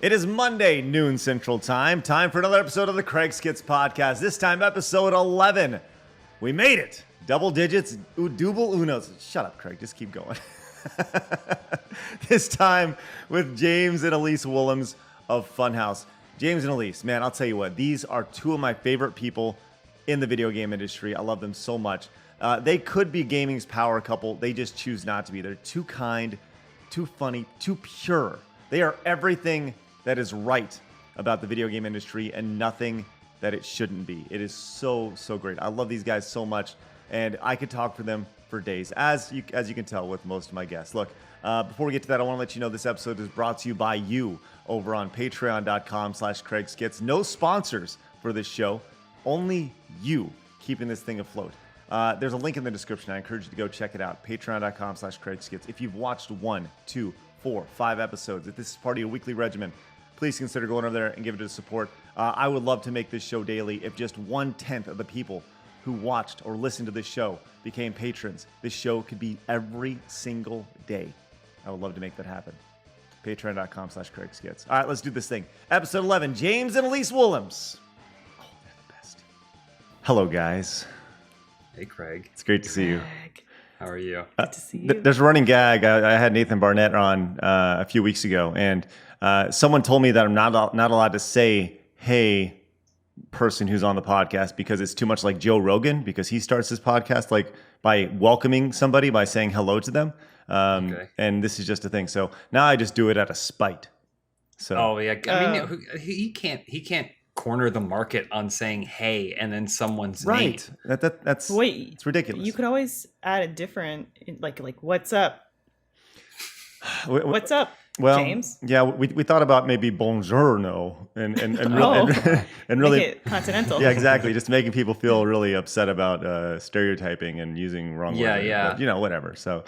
It is Monday, noon Central Time. Time for another episode of the CraigSkitz podcast. This time, episode 11. We made it. Double digits, double unos. Shut up, Craig. Just keep going. This time with James and Elyse Willems of Funhouse. James and Elyse, man, I'll tell you what. These are two of my favorite people in the video game industry. I love them so much. They could be gaming's power couple. They just choose not to be. They're too kind, too funny, too pure. They are everything that is right about the video game industry and nothing that it shouldn't be. It is so great. I love these guys so much, and I could talk for them for days, as you can tell with most of my guests. Look, before we get to that, I want to let you know this episode is brought to you by you over on patreon.com/CraigSkitz. No sponsors for this show, only you keeping this thing afloat. There's a link in the description. I encourage you to go check it out, patreon.com/CraigSkitz. If you've watched 1, 2, 4, 5 episodes, if this is part of your weekly regimen, please consider going over there and give it a support. I would love to make this show daily. If just 1/10 of the people who watched or listened to this show became patrons, this show could be every single day. I would love to make that happen. Patreon.com/CraigSkitz. All right, let's do this thing. Episode 11, James and Elyse Willems. Oh, they're the best. Hello, guys. Hey, Craig. It's great to see you. How are you? Good to see you. There's a running gag. I had Nathan Barnett on a few weeks ago, and someone told me that I'm not allowed to say, hey, person who's on the podcast, because it's too much like Joe Rogan, because he starts his podcast like by welcoming somebody by saying hello to them. Okay. And this is just a thing. So now I just do it out of spite. So. Oh yeah. I mean, he can't corner the market on saying hey and then someone's name. That's Wait, it's ridiculous. You could always add a different like what's up? What's up? Well, James? Yeah, we thought about maybe buongiorno and really make it continental. Yeah, exactly. Just making people feel really upset about stereotyping and using wrong words. Yeah. But, whatever. So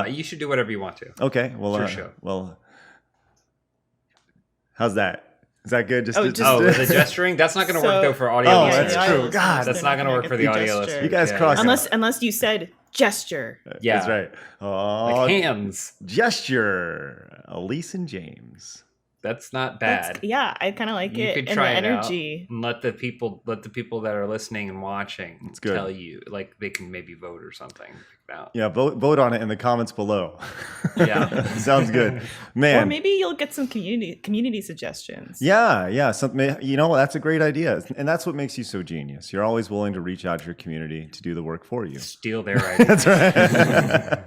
you should do whatever you want to. Okay. Well, for sure. Well, how's that? Is that good? Just the gesturing? That's not going to work though for audio. Oh, that's true. God, that's not going to work for the audio listeners. You guys cross unless you said gesture. Yeah, that's right. Like hands. Gesture. Elyse and James. That's not bad. I kind of like you it. Could and try the it energy. Out and let the people that are listening and watching tell you, like they can maybe vote or something. Yeah, vote on it in the comments below. Yeah, sounds good, man. Or maybe you'll get some community suggestions. Yeah. Something. That's a great idea, and that's what makes you so genius. You're always willing to reach out to your community to do the work for you. Steal their ideas. That's right.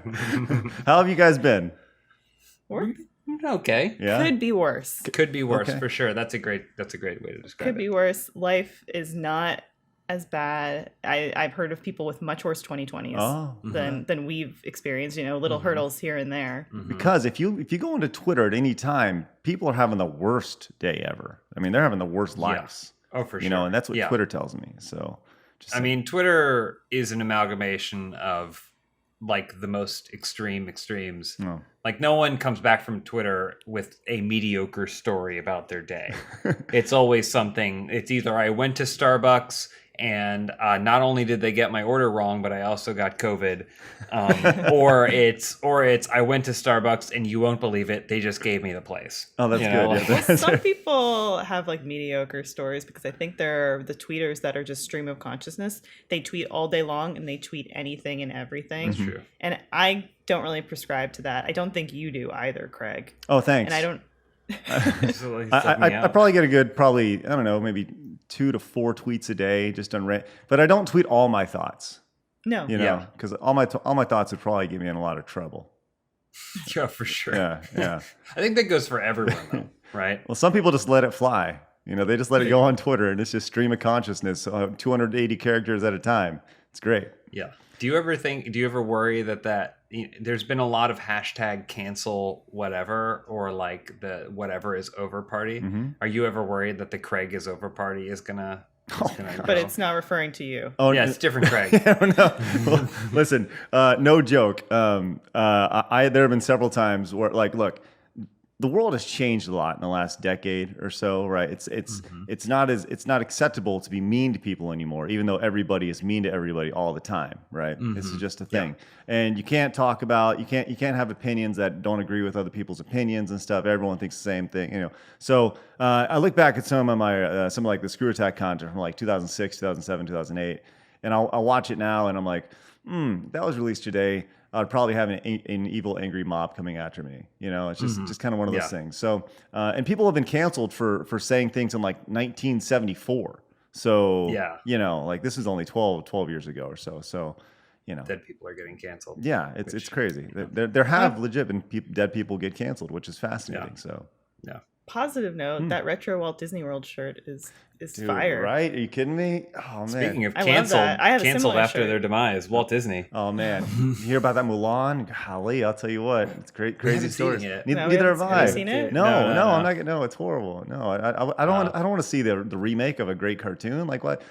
How have you guys been? Okay. Yeah. Could be worse. Could be worse for sure. That's a great way to describe it. Could be worse. Life is not as bad. I've heard of people with much worse 2020s than we've experienced. Little hurdles here and there. Because if you go into Twitter at any time, people are having the worst day ever. I mean, they're having the worst lives. Oh, for sure. And that's what Twitter tells me. So, Twitter is an amalgamation of like the most extremes. Oh. Like no one comes back from Twitter with a mediocre story about their day. It's always something. It's either I went to Starbucks and not only did they get my order wrong, but I also got COVID, or it's I went to Starbucks and you won't believe it, they just gave me the place. Oh, that's good. Well, some people have like mediocre stories because I think they're the tweeters that are just stream of consciousness. They tweet all day long and they tweet anything and everything. That's true. And I don't really prescribe to that. I don't think you do either, Craig. Oh, thanks. And I don't. I probably get a good, maybe 2 to 4 tweets a day just on rant, but I don't tweet all my thoughts. No, because all my thoughts would probably get me in a lot of trouble. Yeah, for sure. Yeah. I think that goes for everyone, though, right? Well, some people just let it fly. They just let it go on Twitter, and it's just stream of consciousness, 280 characters at a time. It's great. Yeah. Do you ever worry that there's been a lot of hashtag cancel whatever or like the whatever is over party? Mm-hmm. Are you ever worried that the Craig is over party is gonna but it's not referring to you. Oh yeah, it's different Craig. No. Well, listen, no joke. There have been several times where, like, look, the world has changed a lot in the last decade or so, right? It's not acceptable to be mean to people anymore, even though everybody is mean to everybody all the time, right? This is just a thing, and you can't have opinions that don't agree with other people's opinions and stuff. Everyone thinks the same thing, you know. So I look back at some of like the Screw Attack content from like 2006, 2007, 2008, and I'll watch it now, and I'm like, that was released today. I'd probably have an evil, angry mob coming after me. You know, it's just kind of one of those things. So, and people have been canceled for saying things in like 1974. So, you know, like this is only 12 years ago or so. So, you know, dead people are getting canceled. Yeah, it's crazy. There have legit been dead people get canceled, which is fascinating. Yeah. So, yeah. Positive note, that retro Walt Disney World shirt is Dude, fire. Right? Are you kidding me? Oh man. Speaking of I canceled, love that. I have a canceled similar after shirt. their demise, Walt Disney. Oh man, you hear about that Mulan? Golly, I'll tell you what, it's crazy stories. Seen it. Neither have I. Have you seen it? No, No. I'm not. No, it's horrible. No, I don't want to see the remake of a great cartoon. Like what?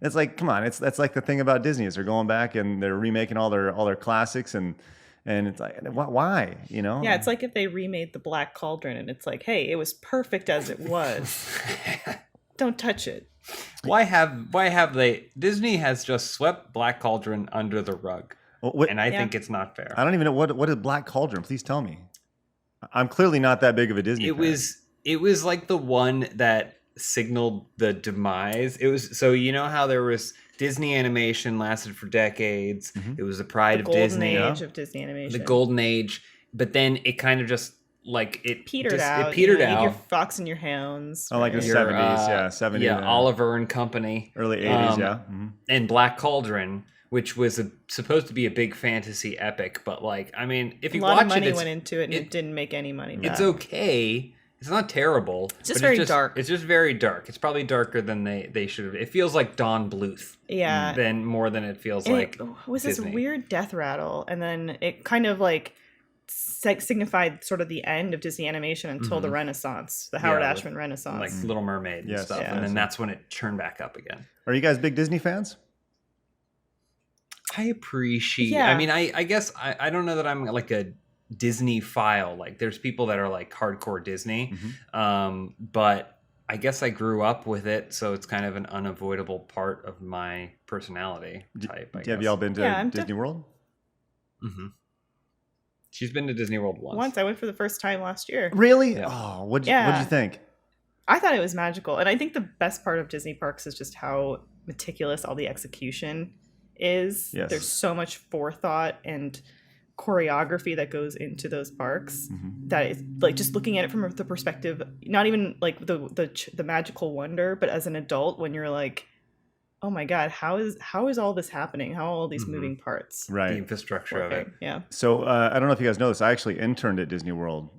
It's like, come on, that's like the thing about Disney is they're going back and they're remaking all their classics and it's like, why? You know? Yeah, it's like if they remade The Black Cauldron and it's like, hey, it was perfect as it was. Don't touch it. Why have they? Disney has just swept Black Cauldron under the rug, and I think it's not fair. I don't even know what is Black Cauldron. Please tell me. I'm clearly not that big of a Disney fan. It was like the one that signaled the demise. It was, so you know how there was Disney animation lasted for decades. It was the pride of Disney. The golden age of Disney animation. The golden age, but then it kind of just like it petered out. It petered out. Your Fox and your Hounds. Oh, like the 70s, 70s. Yeah, Oliver and Company. Early 80s, yeah. And Black Cauldron, which was supposed to be a big fantasy epic, but like, I mean, if you watch it, a lot of money went into it, and it didn't make any money back. It's okay. It's not terrible. It's just very dark. It's just very dark. It's probably darker than they should have. It feels like Don Bluth. Yeah. More than it feels like it was Disney. This weird death rattle, and then it kind of like signified sort of the end of Disney animation until the Renaissance, the Howard Ashman Renaissance. Like Little Mermaid and stuff. Yeah. And then that's when it turned back up again. Are you guys big Disney fans? I appreciate. I mean, I guess I don't know that I'm like a Disney file. Like there's people that are like hardcore Disney, but I guess I grew up with it, so it's kind of an unavoidable part of my personality type. Have y'all been to Disney World? She's been to Disney World once. I went for the first time last year. Really? Yeah. Oh, what'd you think? I thought it was magical, and I think the best part of Disney parks is just how meticulous all the execution is. Yes. There's so much forethought and choreography that goes into those parks that is like just looking at it from the perspective, not even like the magical wonder, but as an adult when you're like, oh my god, how is all this happening? How are all these moving parts? Right. The infrastructure of it. Yeah. So I don't know if you guys know this. I actually interned at Disney World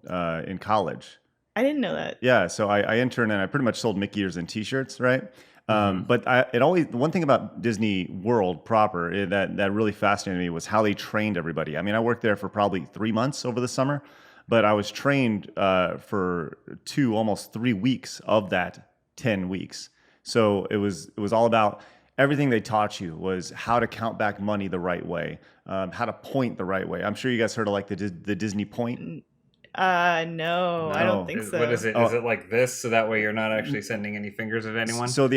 in college. I didn't know that. Yeah. So I interned and I pretty much sold Mickey ears and T-shirts, right? But the one thing about Disney World proper that really fascinated me was how they trained everybody. I mean, I worked there for probably 3 months over the summer, but I was trained for almost 3 weeks of that 10 weeks. So it was all about everything they taught you was how to count back money the right way, how to point the right way. I'm sure you guys heard of like the Disney point. No, I don't think so. What is it? Is it like this, so that way you're not actually sending any fingers at anyone? So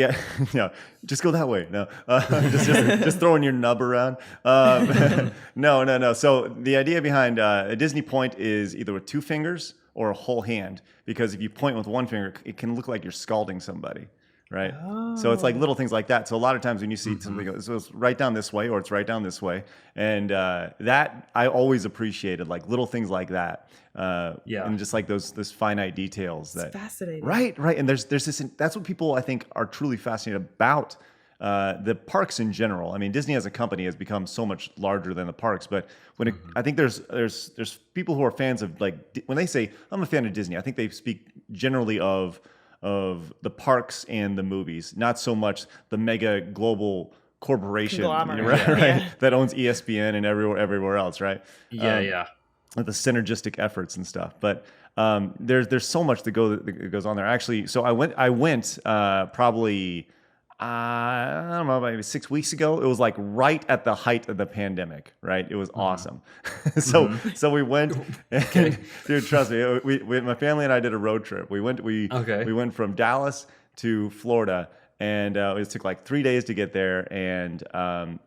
just go that way. No, just throwing your nub around. No. So the idea behind a Disney point is either with 2 fingers or a whole hand, because if you point with 1 finger, it can look like you're scalding somebody. Right. Oh. So it's like little things like that. So a lot of times when you see something, so it's right down this way or it's right down this way. And that I always appreciated, like little things like that. And just like those finite details. It's fascinating. Right. And there's this, that's what people I think are truly fascinated about the parks in general. I mean, Disney as a company has become so much larger than the parks, but when I think there's people who are fans of, like, when they say I'm a fan of Disney, I think they speak generally of the parks and the movies, not so much the mega global corporation, right? That owns ESPN and everywhere else, right? Yeah. With the synergistic efforts and stuff. But there's so much that goes on there. Actually, so I went probably, I don't know, maybe 6 weeks ago. It was like right at the height of the pandemic, right? It was awesome. So we went, and, dude, trust me, my family and I did a road trip. We went from Dallas to Florida, and it took like 3 days to get there. And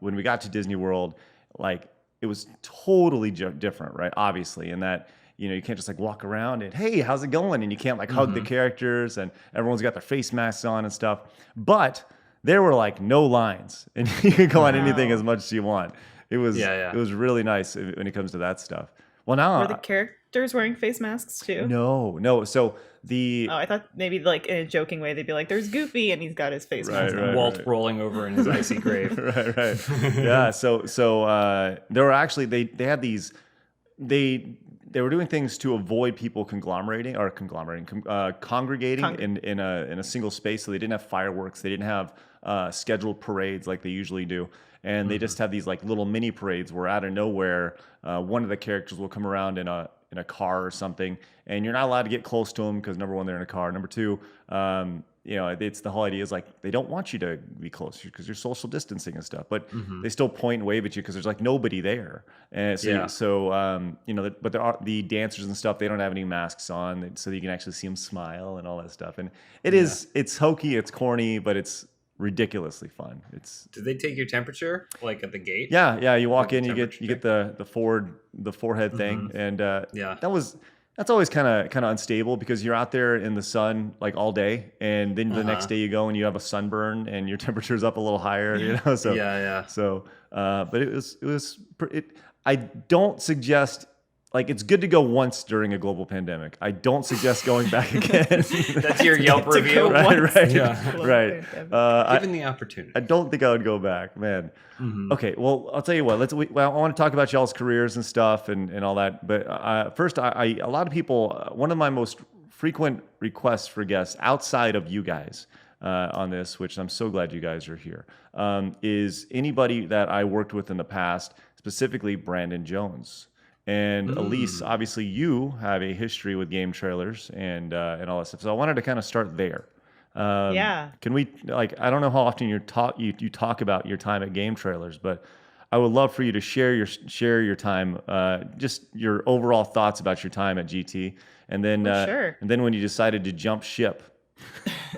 when we got to Disney World, like it was totally different, right? Obviously, in that, you know, you can't just like walk around and, hey, how's it going? And you can't like hug the characters, and everyone's got their face masks on and stuff. But there were like no lines, and you can go on anything as much as you want. It was it was really nice when it comes to that stuff. Well, now were the characters wearing face masks too? No. So I thought maybe like in a joking way they'd be like, "There's Goofy, and he's got his face mask on." Walt rolling over in his icy grave. right. Yeah. So there were actually they had these they were doing things to avoid people congregating in a single space. So they didn't have fireworks. They didn't have scheduled parades like they usually do. And they just have these like little mini parades where out of nowhere, one of the characters will come around in a car or something, and you're not allowed to get close to them because number one, they're in a car. Number two, you know, it's the whole idea is like they don't want you to be close because you're social distancing and stuff, but they still point and wave at you because there's like nobody there. And so, you know, but there are the dancers and stuff. They don't have any masks on, so you can actually see them smile and all that stuff. And it's hokey, it's corny, but it's ridiculoely fun. Did they take your temperature like at the gate? Yeah. You walk in, you get the forehead thing, and that's always kind of unstable because you're out there in the sun like all day, and then the next day you go and you have a sunburn and your temperature's up a little higher, you know. So but I don't suggest. Like, it's good to go once during a global pandemic. I don't suggest going back again. That's your Yelp review. Right. Given the opportunity. I don't think I would go back, man. Okay, well, I'll tell you what. I want to talk about y'all's careers and stuff and all that. But first, a lot of people, one of my most frequent requests for guests outside of you guys on this, which I'm so glad you guys are here, is anybody that I worked with in the past, specifically Brandon Jones. And Elyse, obviously, you have a history with game trailers and all that stuff. So I wanted to kind of start there. Can we I don't know how often you talk about your time at game trailers, but I would love for you to share your time, just your overall thoughts about your time at GT, and then sure. And then when you decided to jump ship.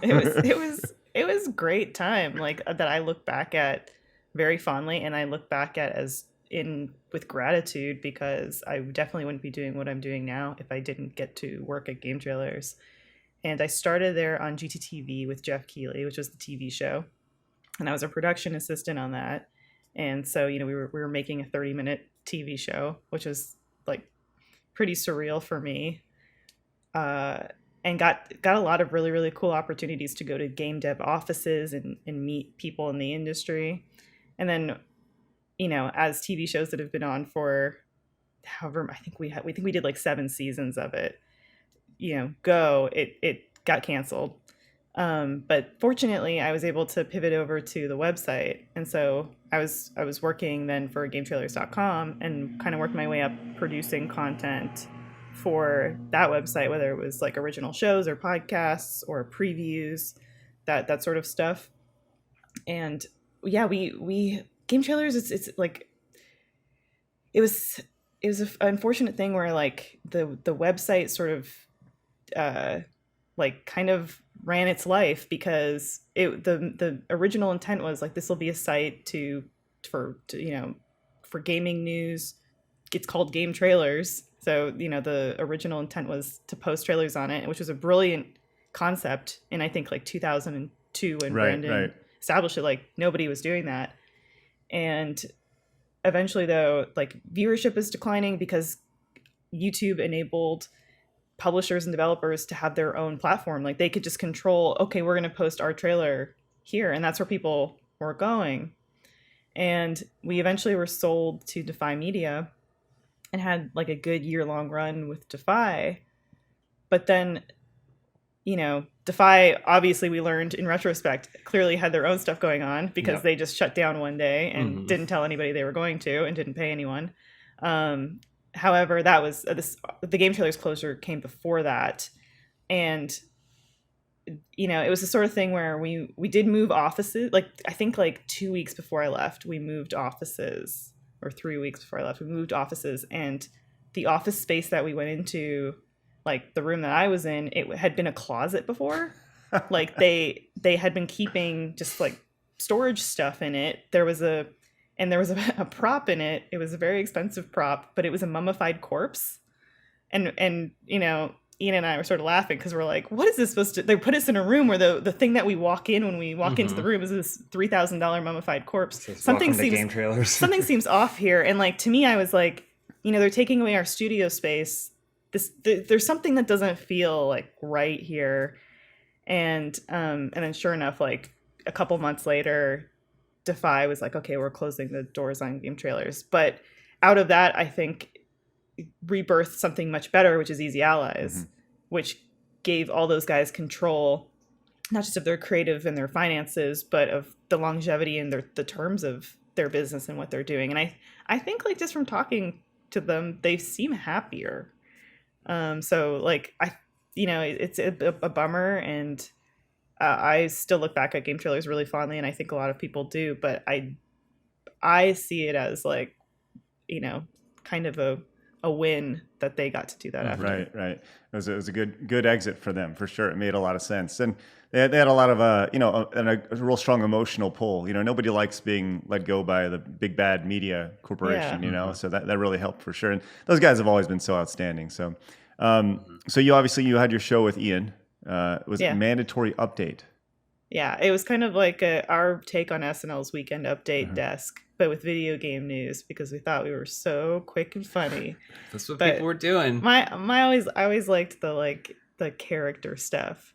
It was a great time, like that I look back at very fondly, and I look back at with gratitude, because I definitely wouldn't be doing what I'm doing now if I didn't get to work at game trailers. And I started there on GTTV with Jeff Keighley, which was the TV show, and I was a production assistant on that. And so, you know, we were making a 30-minute TV show, which was like pretty surreal for me, and got a lot of really, really cool opportunities to go to game dev offices and meet people in the industry. And then, you know, as TV shows that have been on for however, I think we did like 7 seasons of it, you know, it got canceled. But fortunately I was able to pivot over to the website. And so I was working then for GameTrailers.com and kind of worked my way up producing content for that website, whether it was like original shows or podcasts or previews, that sort of stuff. And yeah, we game trailers, it's like it was an unfortunate thing where like the website sort of like kind of ran its life, because the original intent was like, this will be a site for gaming news. It's called Game Trailers, so you know the original intent was to post trailers on it, which was a brilliant concept in I think like 2002 when Brandon established it. Like nobody was doing that. And eventually, though, like viewership is declining because YouTube enabled publishers and developers to have their own platform. Like they could just control, okay, we're going to post our trailer here. And that's where people were going. And we eventually were sold to Defy Media and had like a good year-long run with Defy. But then, you know, Defy, obviously we learned in retrospect, clearly had their own stuff going on because they just shut down one day and didn't tell anybody they were going to and didn't pay anyone. However, that was the game trailers closure came before that. And it was the sort of thing where we did move offices. Like, I think like 2 weeks before I left, we moved offices, or 3 weeks before I left, we moved offices, and the office space that we went into, like the room that I was in, it had been a closet before. Like they had been keeping just like storage stuff in it. There was a prop in it. It was a very expensive prop, but it was a mummified corpse. And Ian and I were sort of laughing because we're like, what is this supposed to? They put us in a room where the thing that we walk in when we walk into the room is this $3,000 mummified corpse. Something seems off here. And like, to me, I was like, they're taking away our studio space. There's something that doesn't feel like right here. And then sure enough, like a couple months later, Defy was like, okay, we're closing the doors on game trailers. But out of that, I think rebirthed something much better, which is Easy Allies, which gave all those guys control, not just of their creative and their finances, but of the longevity and the terms of their business and what they're doing. And I think like just from talking to them, they seem happier. So like it's a bummer, and I still look back at game trailers really fondly, and I think a lot of people do, but I see it as like, kind of a win that they got to do that after. Right. It was a good exit for them, for sure. It made a lot of sense. And they had a lot of, a real strong emotional pull. Nobody likes being let go by the big bad media corporation, so that really helped for sure. And those guys have always been so outstanding. So, so you had your show with Ian. Was it Mandatory Update? Yeah, it was kind of like our take on SNL's Weekend Update desk, but with video game news, because we thought we were so quick and funny. That's what people were doing. I always liked the character stuff,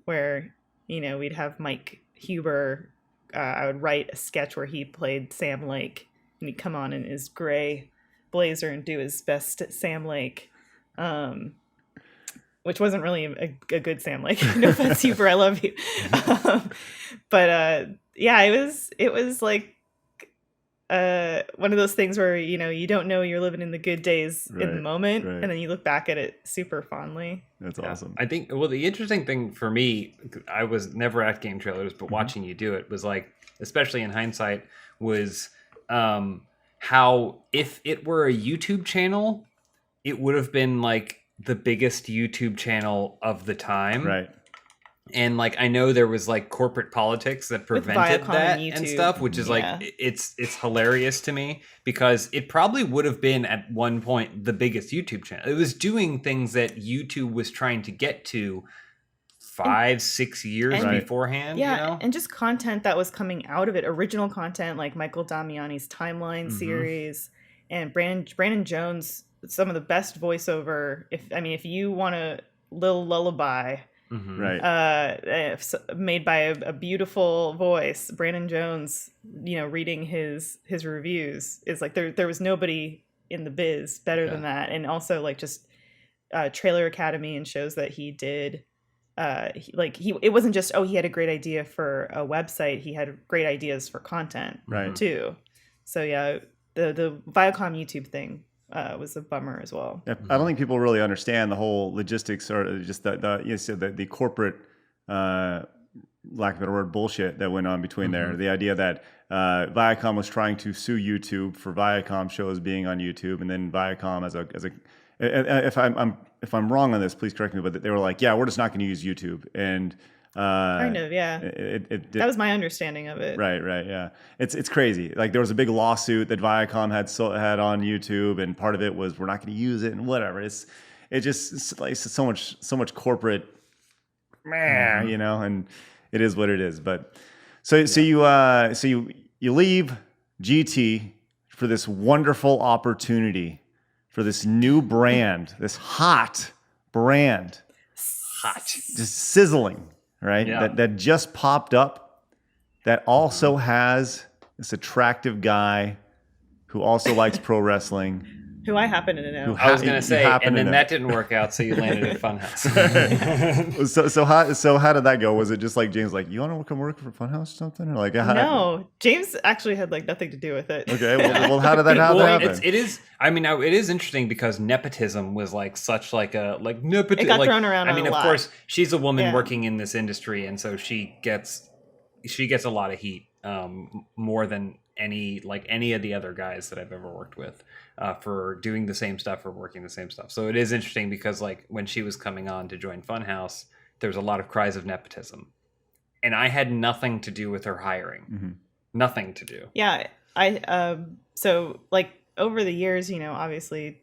where we'd have Mike Huber. I would write a sketch where he played Sam Lake, and he'd come on in his gray blazer and do his best Sam Lake. Which wasn't really a good Sam Lake. No offense, Huber, I love you. But it was like one of those things where you don't know you're living in the good days in the moment, and then you look back at it super fondly. That's awesome. I think the interesting thing for me, I was never at game trailers, but watching you do it was like, especially in hindsight, was how if it were a YouTube channel, it would have been like the biggest YouTube channel of the time. Right. And like, I know there was like corporate politics that prevented that and stuff, which is like, it's hilarious to me, because it probably would have been at one point the biggest YouTube channel. It was doing things that YouTube was trying to get to 5-6 years beforehand. Yeah. And just content that was coming out of it, original content like Michael Damiani's Timeline series, and Brandon Jones, some of the best voiceover. If you want a little lullaby, made by a beautiful voice, Brandon Jones, reading his reviews is like there was nobody in the biz better than that. And also like just Trailer Academy and shows that he did. It wasn't just he had a great idea for a website. He had great ideas for content too. So yeah, the Viacom YouTube thing was a bummer as well. I don't think people really understand the whole logistics, or just the corporate, lack of a better word, bullshit that went on between there. The idea that Viacom was trying to sue YouTube for Viacom shows being on YouTube, and then Viacom if I'm wrong on this, please correct me, but they were like, yeah, we're just not going to use YouTube. And kind of, yeah. That was my understanding of it. Right, yeah. It's crazy. Like there was a big lawsuit that Viacom had on YouTube, and part of it was we're not going to use it and whatever. It's like so much corporate, and it is what it is. But so you leave GT for this wonderful opportunity for this new brand, this hot brand, just sizzling. Right? Yeah. That just popped up, that also has this attractive guy who also likes pro wrestling. Who I happen to know. I was gonna say, and then know. that didn't work out, so you landed at Funhouse. So how did that go? Was it just like James, like, you want to come work for Funhouse or something, or like no? James actually had like nothing to do with it. Okay, well how did that happen? It is. I mean, it is interesting because nepotism was like such like a like nepotism. It got thrown around. I mean, a of lot. course, she's a woman working in this industry, and so she gets a lot of heat, more than any of the other guys that I've ever worked with, for doing the same stuff or working the same stuff. So it is interesting because like when she was coming on to join Funhouse, there was a lot of cries of nepotism, and I had nothing to do with her hiring. Mm-hmm. Nothing to do. Yeah, so like over the years, obviously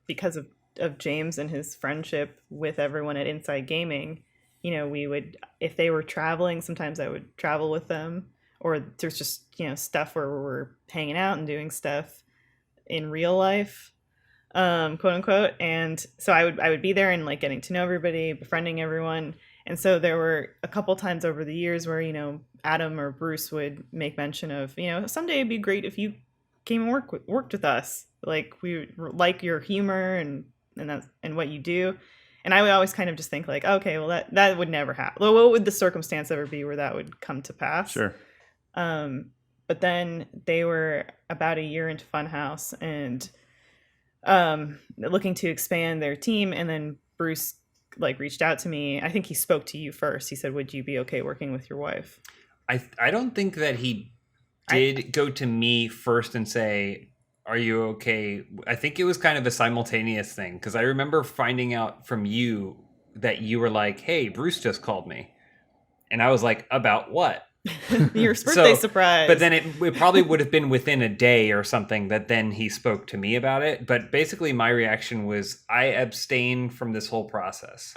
because of James and his friendship with everyone at Inside Gaming, we would, if they were traveling, sometimes I would travel with them, or there's just, stuff where we're hanging out and doing stuff in real life, quote unquote. And so I would be there and like getting to know everybody, befriending everyone. And so there were a couple times over the years where, Adam or Bruce would make mention of, someday it'd be great if you came and worked with us. Like, we like your humor and what you do. And I would always kind of just think like, okay, well that would never happen. Well, what would the circumstance ever be where that would come to pass? Sure. But then they were about a year into Funhouse and looking to expand their team. And then Bruce like reached out to me. I think he spoke to you first. He said, would you be okay working with your wife? I don't think that he did go to me first and say, are you okay? I think it was kind of a simultaneous thing, because I remember finding out from you that you were like, hey, Bruce just called me. And I was like, about what? Your birthday surprise. But then it probably would have been within a day or something that then he spoke to me about it. But basically my reaction was I abstained from this whole process.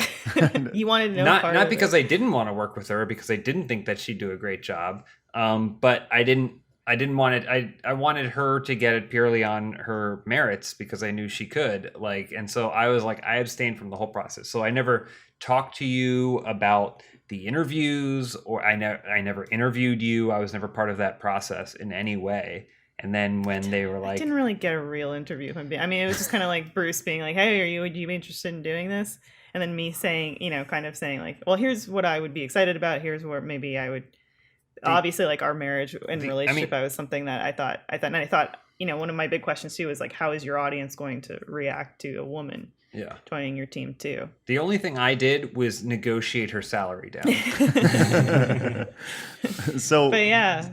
You wanted to know not because I didn't want to work with her, because I didn't think that she'd do a great job. But I didn't want it. I wanted her to get it purely on her merits because I knew she could. And so I was like, I abstained from the whole process. So I never talked to you about the interviews, or I never interviewed you. I was never part of that process in any way. And then when they were like, I didn't really get a real interview. I mean, it was just kind of like Bruce being like, hey, would you be interested in doing this? And then me saying, kind of saying like, well, here's what I would be excited about. Here's where maybe I would, obviously like our marriage and relationship, I was something that I thought, one of my big questions too is like, how is your audience going to react to a woman joining your team too? The only thing I did was negotiate her salary down. But yeah,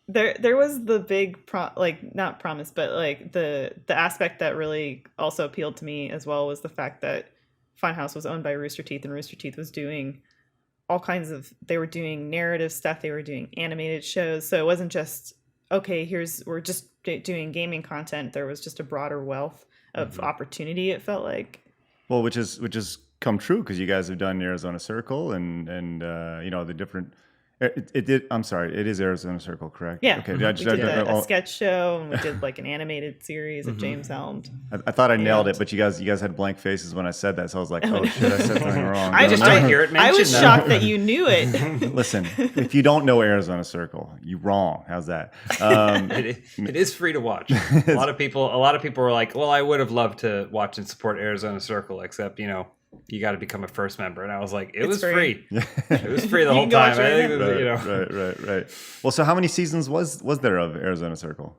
there was the big not promise, but like the aspect that really also appealed to me as well was the fact that Funhouse was owned by Rooster Teeth, and Rooster Teeth was doing all kinds of, they were doing narrative stuff, they were doing animated shows, so it wasn't just, okay, we're just doing gaming content. There was just a broader wealth of opportunity, it felt like. Well, which is come true, because you guys have done Arizona Circle and the different. I'm sorry, it is Arizona Circle, correct? Yeah. Okay. We did a sketch show, and we did like an animated series that James helmed. I thought I nailed it, but you guys had blank faces when I said that, so I was like, oh shit, I said something wrong. I hear it mentioned. I was shocked that you knew it. Listen, if you don't know Arizona Circle, you're wrong. How's that? It is free to watch. A lot of people were like, well, I would have loved to watch and support Arizona Circle, except you got to become a first member. And I was like, it was free. It was free the whole time. Right. Well, so how many seasons was there of Arizona Circle?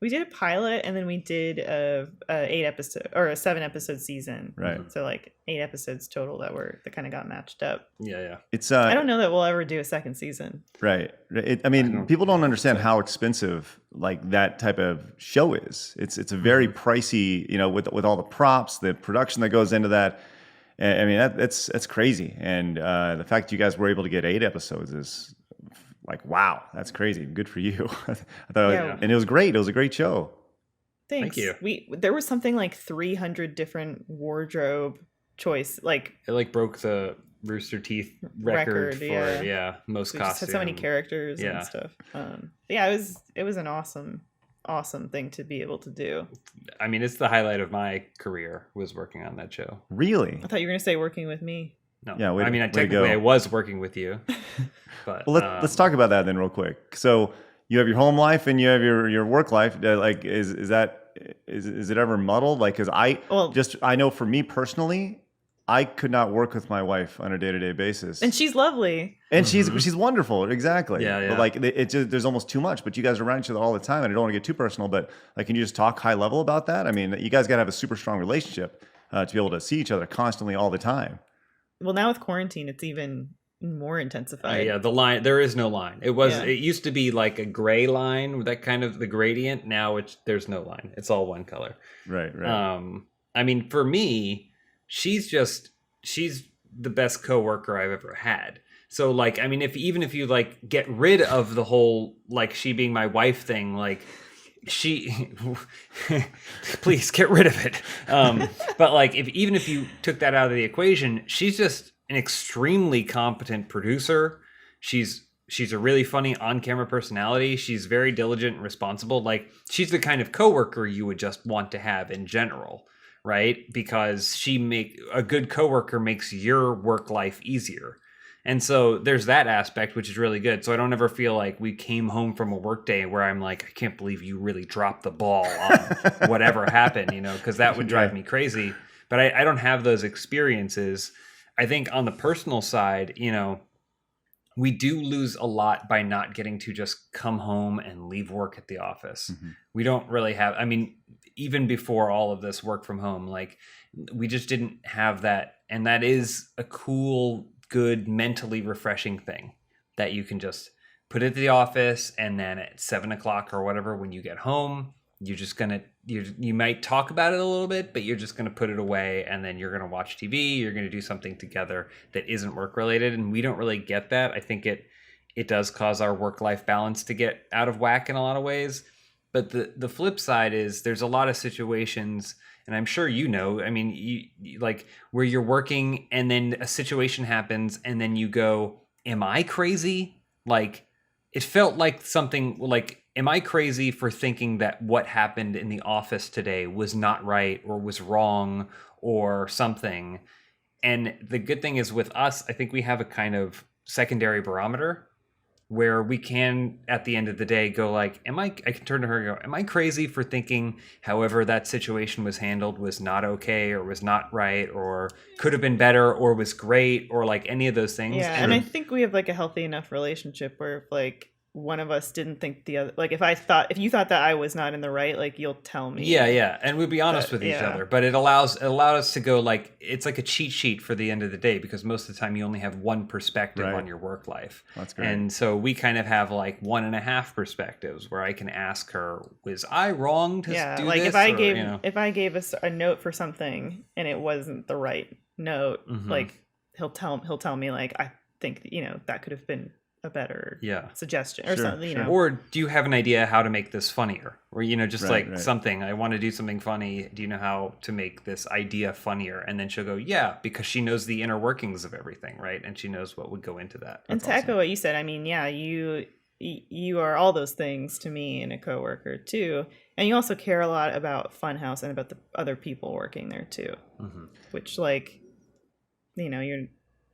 We did a pilot, and then we did a 7-episode season. Right. So like 8 episodes total that kind of got matched up. Yeah. It's I don't know that we'll ever do a second season. Right. People don't understand how expensive like that type of show is. It's a very pricey, with all the props, the production that goes into that. I mean, that's crazy. And the fact you guys were able to get 8 episodes is like, wow, that's crazy. Good for you. And it was great. It was a great show. Thanks. Thank you. There was something like 300 different wardrobe choice. It broke the Rooster Teeth record for most we costume. Just had so many characters and stuff. It was an awesome thing to be able to do. I mean, it's the highlight of my career was working on that show. Really? I thought you were going to say working with me. No. Yeah, technically I was working with you. But well, let's talk about that then real quick. So you have your home life and you have your work life. Is that is it ever muddled? Like, because I know for me personally, I could not work with my wife on a day-to-day basis. And she's lovely. And she's wonderful, exactly. Yeah. But like it just, there's almost too much. But you guys are around each other all the time, and I don't want to get too personal. But like, can you just talk high level about that? I mean, you guys got to have a super strong relationship to be able to see each other constantly all the time. Well, now with quarantine, it's even more intensified. Yeah, the line, there is no line. It used to be like a gray line, that kind of the gradient. Now there's no line. It's all one color. Right. I mean, for me, she's the best coworker I've ever had. So like, I mean, even if you like get rid of the whole like she being my wife thing, like please get rid of it. But like, even if you took that out of the equation, she's just an extremely competent producer. She's a really funny on-camera personality. She's very diligent and responsible. Like, she's the kind of coworker you would just want to have in general, right? Because a good coworker makes your work life easier. And so there's that aspect, which is really good. So I don't ever feel like we came home from a work day where I'm like, I can't believe you really dropped the ball on whatever happened, because that would drive me crazy. But I don't have those experiences. I think on the personal side, we do lose a lot by not getting to just come home and leave work at the office. Mm-hmm. We don't really have, I mean, even before all of this work from home, like we just didn't have that. And that is a cool, good, mentally refreshing thing that you can just put at the office, and then at 7:00 or whatever, when you get home, you're just gonna you might talk about it a little bit, but you're just gonna put it away, and then you're gonna watch TV. You're gonna do something together that isn't work related, and we don't really get that. I think it does cause our work-life balance to get out of whack in a lot of ways. But the flip side is there's a lot of situations, and I'm sure I mean, you like where you're working and then a situation happens and then you go, am I crazy? Like, it felt like something like, am I crazy for thinking that what happened in the office today was not right or was wrong or something? And the good thing is with us, I think we have a kind of secondary barometer where we can, at the end of the day, go like, I can turn to her and go, am I crazy for thinking however that situation was handled was not okay or was not right or could have been better or was great or like any of those things? Yeah, and I think we have like a healthy enough relationship where if like one of us didn't think the other, like if you thought that I was not in the right, like you'll tell me. Yeah, and we'd be honest with each other, but it allowed us to go like, it's like a cheat sheet for the end of the day, because most of the time you only have one perspective on your work life. That's great. And so we kind of have like 1.5 perspectives where I can ask her, was I wrong to do like this? If I gave us a note for something and it wasn't the right note, like he'll tell me like, I think that could have been a better suggestion or something, Or do you have an idea how to make this funnier? Or, something, I want to do something funny. Do you know how to make this idea funnier? And then she'll go, yeah, because she knows the inner workings of everything, right? And she knows what would go into that. And to echo what you said, I mean, yeah, you are all those things to me and a coworker too. And you also care a lot about Funhouse and about the other people working there too, which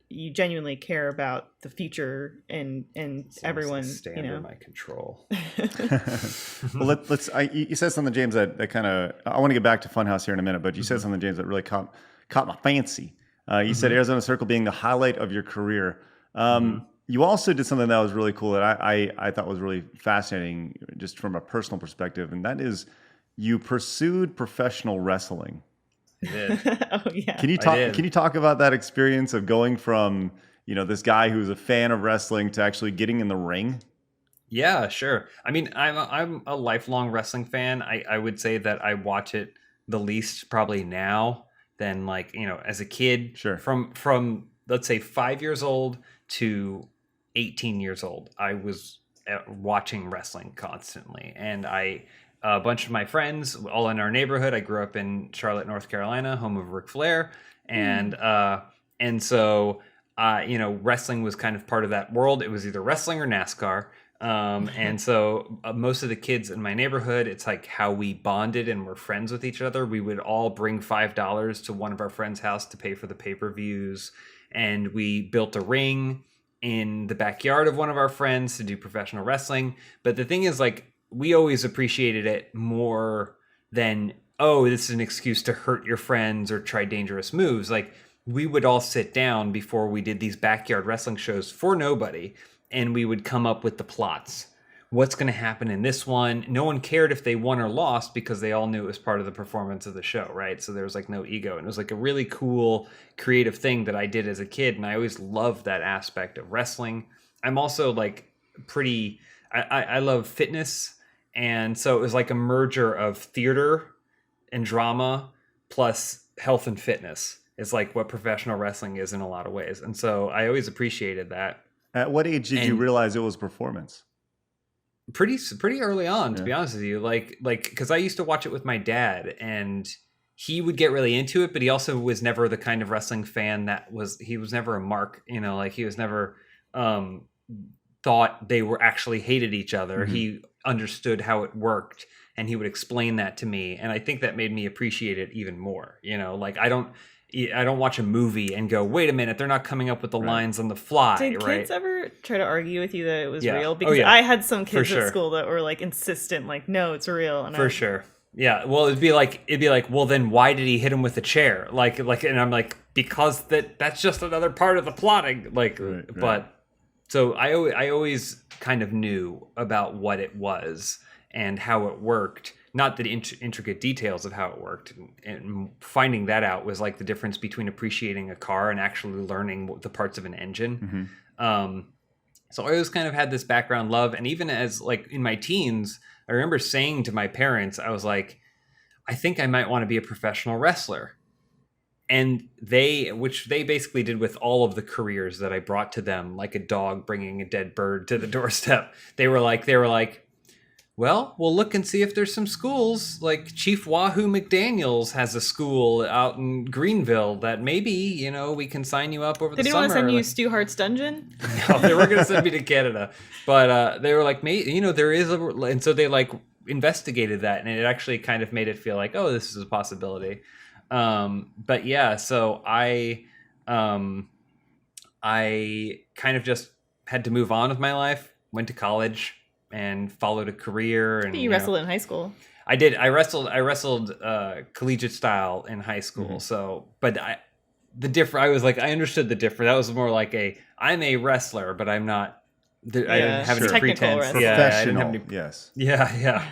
you genuinely care about the future and everyone. Stay under my control. Well, you said something, James, that kind of, I want to get back to Funhouse here in a minute, but you said something, James, that really caught my fancy. You said Arizona Circle being the highlight of your career. You also did something that was really cool that I thought was really fascinating, just from a personal perspective, and that is you pursued professional wrestling. I did. Oh yeah. Can you talk about that experience of going from, this guy who's a fan of wrestling to actually getting in the ring? Yeah, sure. I mean, I'm a lifelong wrestling fan. I would say that I watch it the least probably now than as a kid. Sure. From let's say 5 years old to 18 years old, I was watching wrestling constantly, and a bunch of my friends, all in our neighborhood. I grew up in Charlotte, North Carolina, home of Ric Flair. And so, wrestling was kind of part of that world. It was either wrestling or NASCAR. And so most of the kids in my neighborhood, it's like how we bonded and were friends with each other. We would all bring $5 to one of our friends' house to pay for the pay-per-views. And we built a ring in the backyard of one of our friends to do professional wrestling. But the thing is, we always appreciated it more then, oh, this is an excuse to hurt your friends or try dangerous moves. Like, we would all sit down before we did these backyard wrestling shows for nobody, and we would come up with the plots. What's going to happen in this one? No one cared if they won or lost because they all knew it was part of the performance of the show, right? So there was like no ego. And it was like a really cool creative thing that I did as a kid. And I always loved that aspect of wrestling. I'm also like I love fitness. And so it was like a merger of theater and drama plus health and fitness. It's like what professional wrestling is in a lot of ways. And so I always appreciated that. At what age did you realize it was performance? Pretty early on, to be honest with you. Like, because I used to watch it with my dad, and he would get really into it, but he also was never the kind of wrestling fan he was never a mark, like he was never thought they were actually hated each other. Mm-hmm. He understood how it worked, and he would explain that to me. And I think that made me appreciate it even more. Like I don't watch a movie and go, wait a minute, they're not coming up with the lines on the fly. Did right? Kids ever try to argue with you that it was real? Because I had some kids at school that were like insistent, like, no, it's real. And sure. Yeah. Well, it'd be like, well, then why did he hit him with a chair? Like, and I'm like, because that's just another part of the plotting. Like, right. But so I always kind of knew about what it was and how it worked. Not the intricate details of how it worked. And finding that out was like the difference between appreciating a car and actually learning the parts of an engine. Mm-hmm. So I always kind of had this background love. And even as like in my teens, I remember saying to my parents, I was like, I think I might want to be a professional wrestler. And which they basically did with all of the careers that I brought to them, like a dog bringing a dead bird to the doorstep. They were like, well, we'll look and see if there's some schools. Like Chief Wahoo McDaniels has a school out in Greenville that maybe, we can sign you up over the summer. They didn't want to send you Stu Hart's dungeon? No, they were going to send me to Canada. But they were like, there is and so they like investigated that, and it actually kind of made it feel like, oh, this is a possibility. But yeah, so I kind of just had to move on with my life, went to college, and followed a career. And you wrestled in high school. I did. I wrestled collegiate style in high school. Mm-hmm. So, but I was like, I understood the difference. That was more like I'm a wrestler, but I'm not. I didn't have any pretense. Professional. Yeah, I didn't have any, yes. Yeah.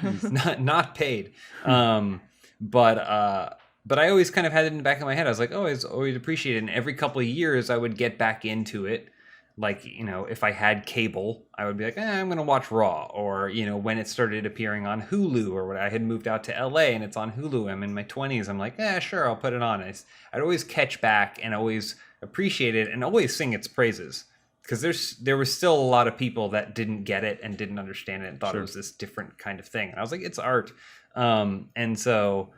not paid. But I always kind of had it in the back of my head. I was like, oh, I always appreciate it. And every couple of years, I would get back into it. Like, if I had cable, I would be like, I'm going to watch Raw. Or, when it started appearing on Hulu, or when I had moved out to LA and it's on Hulu, I'm in my 20s. I'm like, sure, I'll put it on. I'd always catch back and always appreciate it and always sing its praises. Because there was still a lot of people that didn't get it and didn't understand it and thought it was this different kind of thing. And I was like, it's art. And so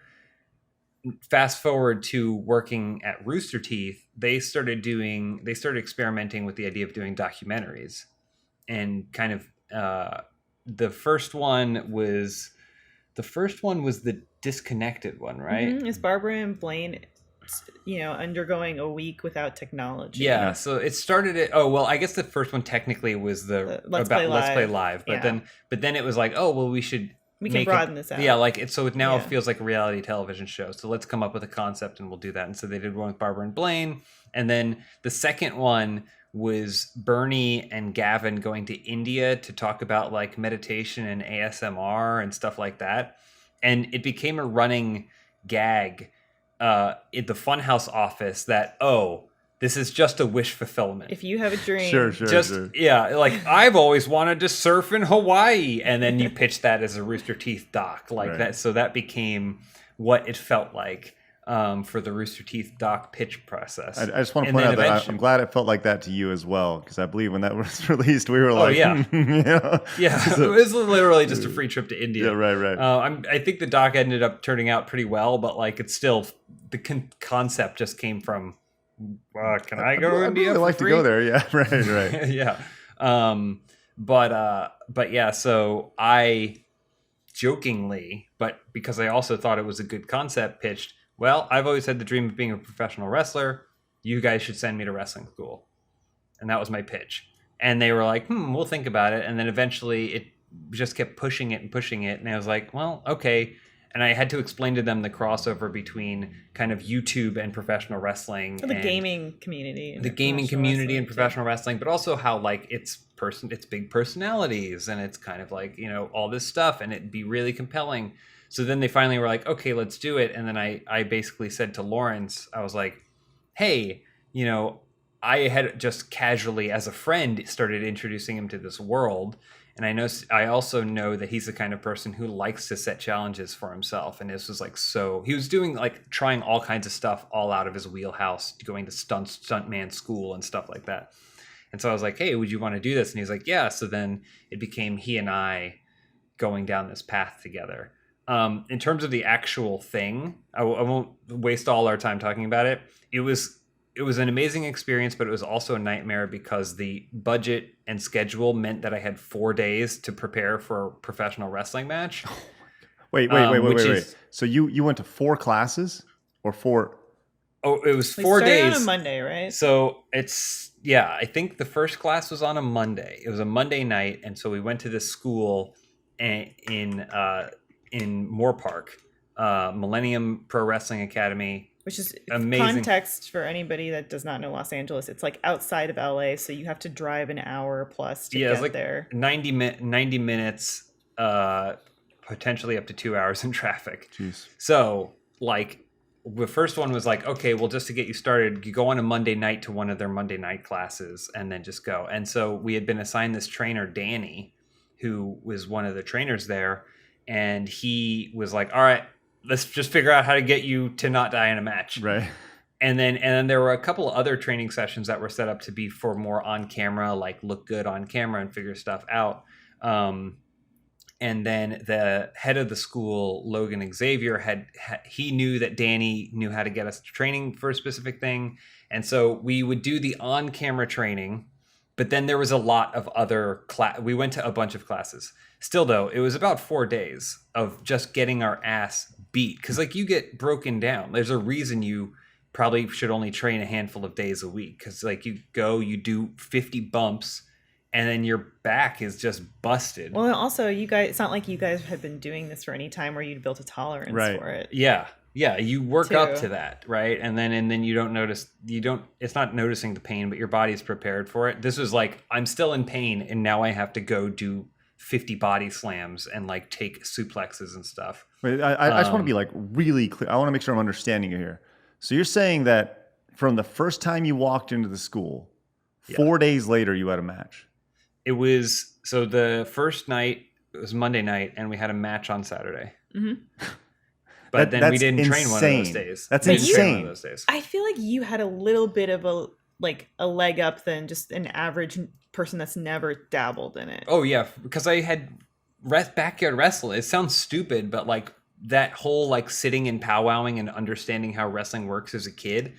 fast forward to working at Rooster Teeth, they started experimenting with the idea of doing documentaries, and kind of the first one was the disconnected one, right? Mm-hmm. It's Barbara and Blaine, undergoing a week without technology. Yeah, so it started I guess the first one technically was Let's Play Live, but then it was like, oh well, we can broaden this out. Yeah, like it feels like a reality television show. So let's come up with a concept and we'll do that. And so they did one with Barbara and Blaine. And then the second one was Bernie and Gavin going to India to talk about like meditation and ASMR and stuff like that. And it became a running gag in the Funhouse office that, this is just a wish fulfillment. If you have a dream. Sure. Yeah, like, I've always wanted to surf in Hawaii. And then you pitch that as a Rooster Teeth doc. Like that. So that became what it felt like for the Rooster Teeth doc pitch process. I just want to point out that I'm glad it felt like that to you as well. Because I believe when that was released, we were like... Yeah. Yeah, so, it was literally just a free trip to India. Yeah, right. I think the doc ended up turning out pretty well. But like, it's still... The concept just came from... can I go to India? I'd like to go there. Yeah, right. Yeah. But yeah, so I jokingly, but because I also thought it was a good concept, pitched, well, I've always had the dream of being a professional wrestler. You guys should send me to wrestling school. And that was my pitch. And they were like, we'll think about it. And then eventually it just kept pushing it. And I was like, well, okay. and I had to explain to them the crossover between kind of YouTube and professional wrestling, the gaming community, and professional wrestling, but also how like it's big personalities, and it's kind of like, you know, all this stuff, and it'd be really compelling. So then they finally were like, okay, let's do it. And then I basically said to Lawrence, I was like, hey, you know, I had just casually as a friend started introducing him to this world. And I also know that he's the kind of person who likes to set challenges for himself. And this was like, so he was doing like trying all kinds of stuff all out of his wheelhouse, going to stuntman school and stuff like that. And so I was like, hey, would you want to do this? And he was like, yeah. So then it became he and I going down this path together. In terms of the actual thing, I won't waste all our time talking about it. It was an amazing experience, but it was also a nightmare because the budget and schedule meant that I had 4 days to prepare for a professional wrestling match. Wait. So you went to 4 classes or 4? Oh, it was 4 days. On a Monday, right? So I think the first class was on a Monday. It was a Monday night, and so we went to this school in Moore Park, Millennium Pro Wrestling Academy. Which is amazing. Context for anybody that does not know Los Angeles. It's like outside of LA, so you have to drive an hour plus to get there. 90 minutes, potentially up to 2 hours in traffic. Jeez. So, like, the first one was like, okay, well, just to get you started, you go on a Monday night to one of their Monday night classes and then just go. And so we had been assigned this trainer, Danny, who was one of the trainers there. And he was like, all right, let's just figure out how to get you to not die in a match. Right. And then there were a couple of other training sessions that were set up to be for more on camera, like look good on camera and figure stuff out. And then the head of the school, Logan Xavier, he knew that Danny knew how to get us training for a specific thing. And so we would do the on camera training, but then there was a lot of other we went to a bunch of classes. Still though, it was about 4 days of just getting our ass beat. Cause like you get broken down. There's a reason you probably should only train a handful of days a week. Cause like you do 50 bumps and then your back is just busted. Well, also you guys, it's not like you guys had been doing this for any time where you'd built a tolerance for it. Yeah. Yeah. You work up to that. Right. And then you don't notice, it's not noticing the pain, but your body's prepared for it. This was like, I'm still in pain and now I have to go do 50 body slams and like take suplexes and stuff. Wait, I just want to be like really clear. I want to make sure I'm understanding you here. So you're saying that from the first time you walked into the school, 4 days later you had a match. It was, so the first night, it was Monday night, and we had a match on Saturday. Mm-hmm. But then we didn't train one of those days. That's insane. I feel like you had a little bit of a leg up than just an average person that's never dabbled in it. Oh yeah, because I had backyard wrestle. It sounds stupid, but like that whole like sitting and powwowing and understanding how wrestling works as a kid,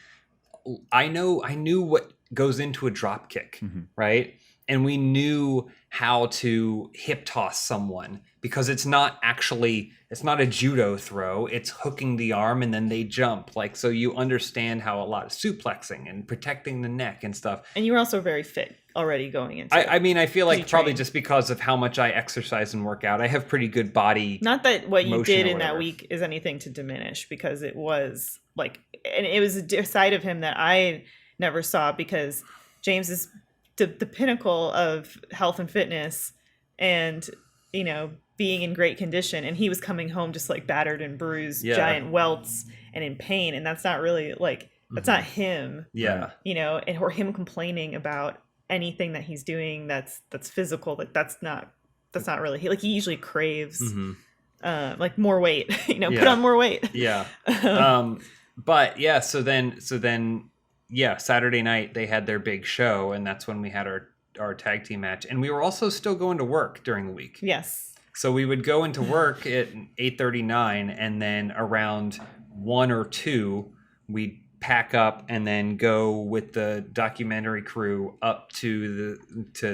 I knew what goes into a drop kick, right? And we knew how to hip toss someone because it's not a judo throw. It's hooking the arm and then they jump. Like, so you understand how a lot of suplexing and protecting the neck and stuff. And you were also very fit already going into it. I mean, I feel like probably just because of how much I exercise and work out, I have pretty good body. Not that what you did in that week is anything to diminish, because it was like, and it was a side of him that I never saw, because James is the pinnacle of health and fitness and, you know, being in great condition, and he was coming home just like battered and bruised, giant welts and in pain. And that's not really like, that's not him, you know, or him complaining about anything that he's doing that's physical. Like that's not really, he usually craves like more weight, you know, put on more weight. But yeah, so then Saturday night they had their big show, and that's when we had our tag team match, and we were also still going to work during the week. Yes. So we would go into work at 8:39, and then around 1 or 2, we'd pack up and then go with the documentary crew up to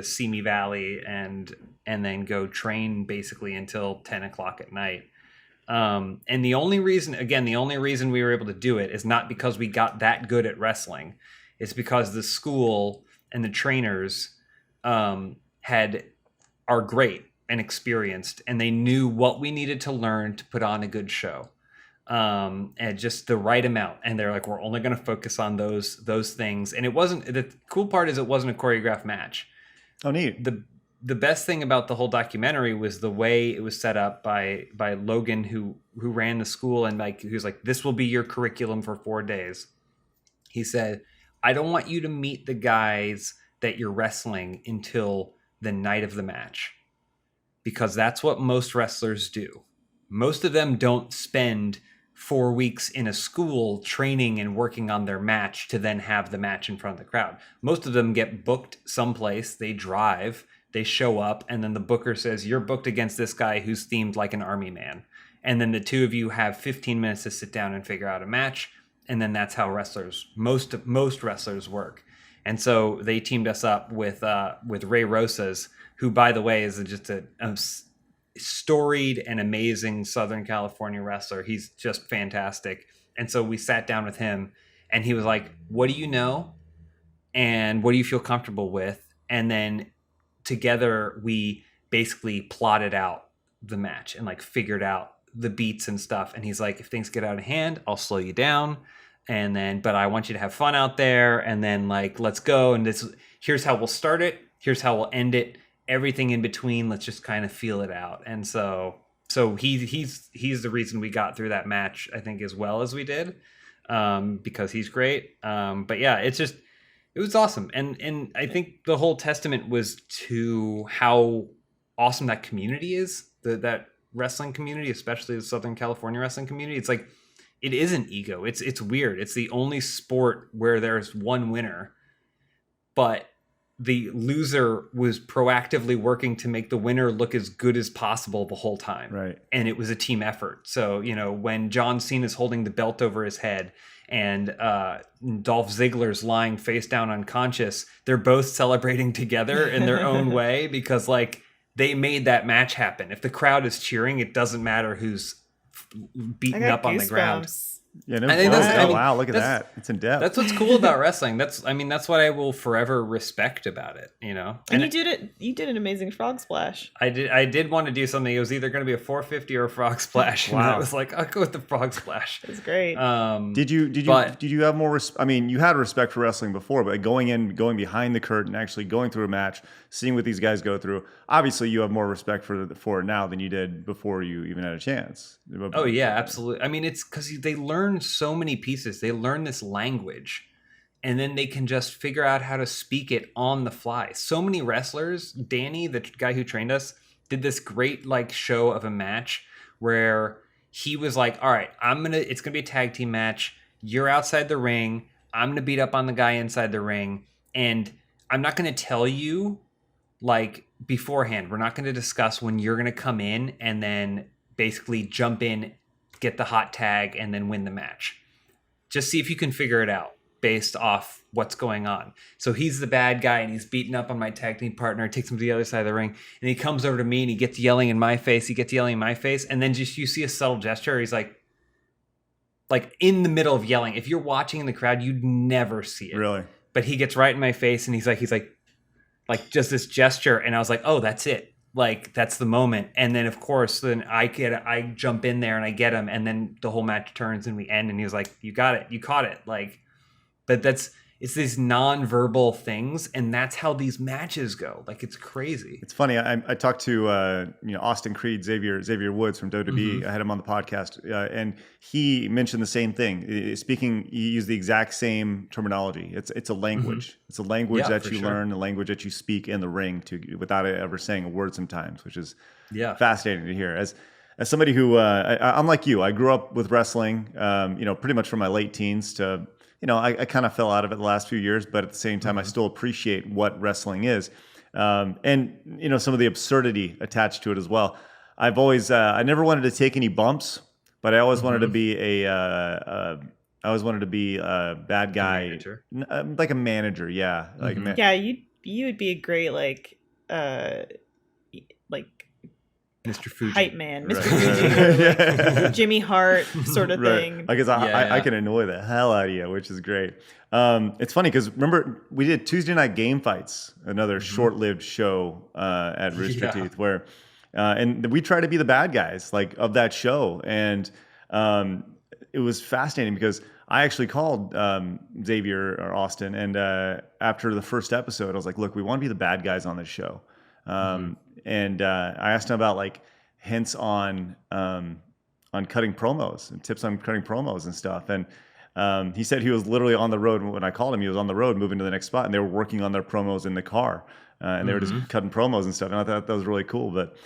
Simi Valley and then go train basically until 10 o'clock at night. And the only reason we were able to do it is not because we got that good at wrestling. It's because the school and the trainers are great. and experienced, and they knew what we needed to learn to put on a good show, and just the right amount. And they're like, we're only going to focus on those things. And it wasn't, the cool part is it wasn't a choreographed match. Oh, neat. The best thing about the whole documentary was the way it was set up by Logan, who ran the school, and like, he was like, this will be your curriculum for 4 days. He said, I don't want you to meet the guys that you're wrestling until the night of the match, because that's what most wrestlers do. Most of them don't spend 4 weeks in a school training and working on their match to then have the match in front of the crowd. Most of them get booked someplace, they drive, they show up, and then the booker says, you're booked against this guy who's themed like an army man. And then the two of you have 15 minutes to sit down and figure out a match. And then that's how most wrestlers work. And so they teamed us up with Ray Rosas, who, by the way, is just a storied and amazing Southern California wrestler. He's just fantastic. And so we sat down with him, and he was like, what do you know? And what do you feel comfortable with? And then together we basically plotted out the match and like figured out the beats and stuff. And he's like, if things get out of hand, I'll slow you down. And then, but I want you to have fun out there. And then like, let's go. And here's how we'll start it. Here's how we'll end it. Everything in between, let's just kind of feel it out. And so he's the reason we got through that match, I think, as well as we did, because he's great. But yeah, it was awesome. And I think the whole testament was to how awesome that community is, that wrestling community, especially the Southern California wrestling community. It's like, it isn't ego. It's weird. It's the only sport where there's one winner, but the loser was proactively working to make the winner look as good as possible the whole time. Right. And it was a team effort. So, when John Cena's holding the belt over his head and Dolph Ziggler's lying face down unconscious, they're both celebrating together in their own way, because like, they made that match happen. If the crowd is cheering, it doesn't matter who's beaten up on the ground. Yeah, no, I think wow, look at that. It's in depth. That's what's cool about wrestling. That's what I will forever respect about it, And you did an amazing frog splash. I did want to do something. It was either going to be a 450 or a frog splash. Wow. And I was like, I'll go with the frog splash. That's great. Did you have more I mean, you had respect for wrestling before, but going behind the curtain, actually going through a match, seeing what these guys go through, obviously you have more respect for it now than you did before you even had a chance. Oh yeah, absolutely. I mean, it's because they learn so many pieces. They learn this language, and then they can just figure out how to speak it on the fly. So many wrestlers, Danny, the guy who trained us, did this great like show of a match where he was like, all right, it's gonna be a tag team match. You're outside the ring. I'm gonna beat up on the guy inside the ring, and I'm not gonna tell you like beforehand. We're not gonna discuss when you're gonna come in and then basically jump in, get the hot tag, and then win the match. Just see if you can figure it out based off what's going on. So he's the bad guy, and he's beating up on my tag team partner, takes him to the other side of the ring, and he comes over to me, and he gets yelling in my face, and then just you see a subtle gesture. He's like in the middle of yelling. If you're watching in the crowd, you'd never see it. Really? But he gets right in my face, and he's like just this gesture, and I was like, oh, that's it. Like, that's the moment. And then, of course, then I jump in there and I get him, and then the whole match turns and we end, and he was like, you got it. You caught it. Like, but it's these non-verbal things, and that's how these matches go. Like, it's crazy. It's funny. I talked to Austin Creed, Xavier Woods from WWE. Mm-hmm. I had him on the podcast, and he mentioned the same thing. He used the exact same terminology. It's a language. Mm-hmm. It's a language that you learn, a language that you speak in the ring without ever saying a word sometimes, which is fascinating to hear. As somebody who I'm like you, I grew up with wrestling. Pretty much from my late teens to. I kind of fell out of it the last few years, but at the same time, I still appreciate what wrestling is. And some of the absurdity attached to it as well. I've always, I never wanted to take any bumps, but I always wanted to be I always wanted to be a bad guy, like a manager. Yeah. Like, you would be a great, like Mr. Fuji. Hype man, Mr. Fuji, like Jimmy Hart sort of thing. I guess I can annoy the hell out of you, which is great. It's funny because remember we did Tuesday Night Game Fights, another short-lived show at Rooster Teeth, where and we try to be the bad guys like of that show. And it was fascinating because I actually called Xavier or Austin, and after the first episode, I was like, "Look, we want to be the bad guys on this show." And I asked him about like hints on cutting promos and tips on cutting promos and stuff. And he said he was literally on the road when I called him. He was on the road moving to the next spot, and they were working on their promos in the car, and they were just cutting promos and stuff. And I thought that was really cool. But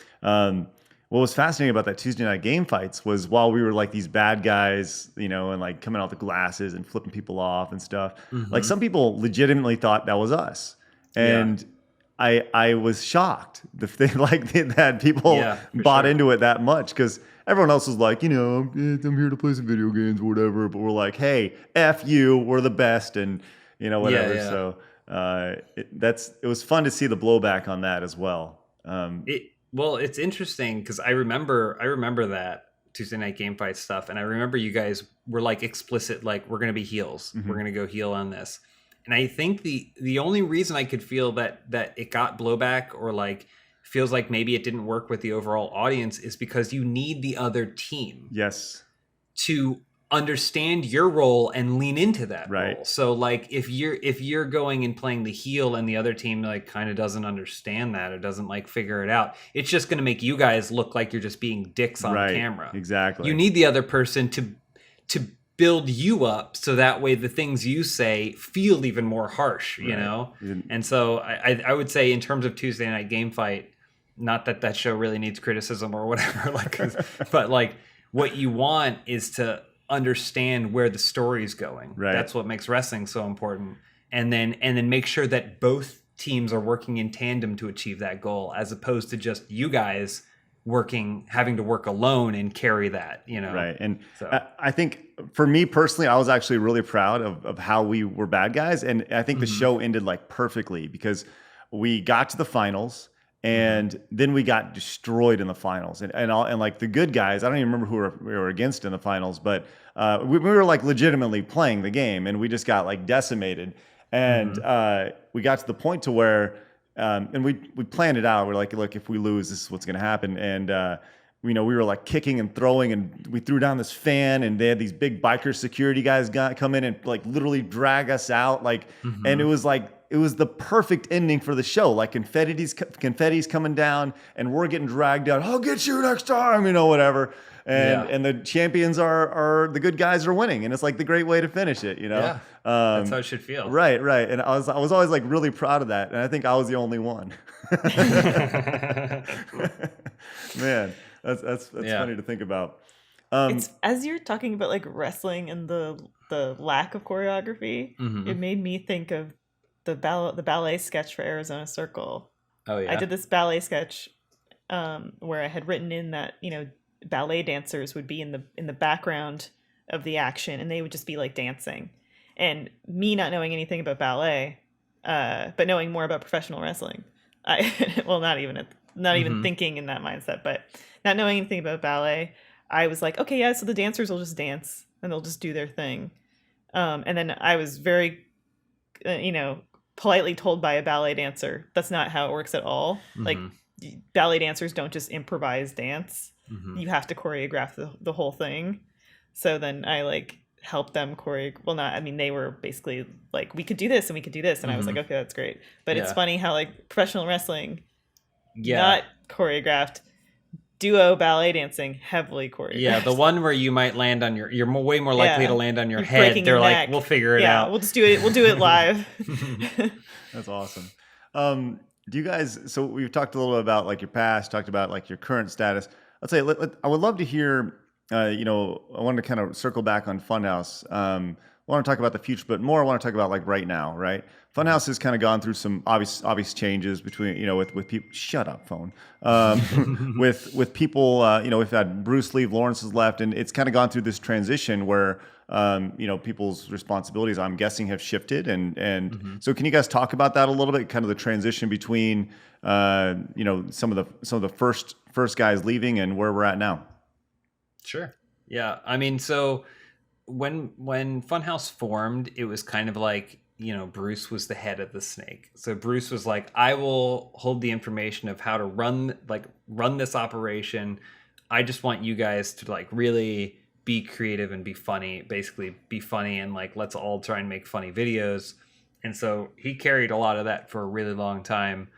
what was fascinating about that Tuesday night game fights was while we were like these bad guys, you know, and like coming out the glasses and flipping people off and stuff, like some people legitimately thought that was us. And I was shocked that people bought into it that much, because everyone else was like, you know, I'm here to play some video games or whatever. But we're like, hey, F you, we're the best, and you know, whatever. So it was fun to see the blowback on that as well. Well, it's interesting because I remember that Tuesday night game fight stuff, and I remember you guys were like explicit, like we're gonna be heels, we're gonna go heel on this. And I think the only reason I could feel that it got blowback or like feels like maybe it didn't work with the overall audience is because you need the other team to understand your role and lean into that role. So like if you're going and playing the heel and the other team like kind of doesn't understand that or doesn't like figure it out, it's just going to make you guys look like you're just being dicks on camera. Exactly. You need the other person to build you up so that way the things you say feel even more harsh, you know? And so I would say in terms of Tuesday night game fight, not that show really needs criticism or whatever, like, but like what you want is to understand where the story's going. That's what makes wrestling so important. And then make sure that both teams are working in tandem to achieve that goal, as opposed to just you guys having to work alone and carry that, you know? And so. I think for me personally, I was actually really proud of how we were bad guys. And I think the show ended like perfectly because we got to the finals and then we got destroyed in the finals. And like the good guys, I don't even remember who we were against in the finals, but we were like legitimately playing the game and we just got like decimated. And we got to the point to where and we planned it out. We're like, look, if we lose, this is what's going to happen. And, you know, we were like kicking and throwing, and we threw down this fan, and they had these big biker security guys come in and like literally drag us out. Like, and it was the perfect ending for the show. Like confetti's coming down and we're getting dragged out. I'll get you next time, you know, whatever. And the champions are the good guys are winning, and it's like the great way to finish it, you know. That's how it should feel. Right. And I was always like really proud of that, and I think I was the only one. Man, that's funny to think about. It's as you're talking about like wrestling and the lack of choreography, it made me think of the ballet sketch for Arizona Circle. Oh yeah, I did this ballet sketch where I had written in that, you know, ballet dancers would be in the background of the action, and they would just be like dancing. And me not knowing anything about ballet, but knowing more about professional wrestling, not even thinking in that mindset, but not knowing anything about ballet, I was like, okay, yeah, so the dancers will just dance and they'll just do their thing. And then I was very, politely told by a ballet dancer, that's not how it works at all. Like ballet dancers don't just improvise dance. You have to choreograph the whole thing. So then I like helped them they were basically like, we could do this and we could do this. And I was like, okay, that's great. But it's funny how like professional wrestling, not choreographed, duo ballet dancing, heavily choreographed. Yeah, the one where you might land on you're way more likely to land on your head. They're like, neck. We'll figure it out. We'll just do it. We'll do it live. That's awesome. Do you guys, so we've talked a little bit about like your past, talked about like your current status. I'll tell you, I would love to hear, I wanted to kind of circle back on Funhouse. I want to talk about the future, but more I want to talk about like right now, right? Funhouse has kind of gone through some obvious changes between, with people. Shut up, phone. With people, we've had Bruce leave, Lawrence has left, and it's kind of gone through this transition where, people's responsibilities, I'm guessing, have shifted. And so, can you guys talk about that a little bit? Kind of the transition between, some of the first guys leaving and where we're at now. Sure. Yeah. I mean, so when Funhouse formed, it was kind of like Bruce was the head of the snake. So Bruce was like, I will hold the information of how to run this operation. I just want you guys to like really be creative and be funny, basically be funny, and like let's all try and make funny videos. And so he carried a lot of that for a really long time.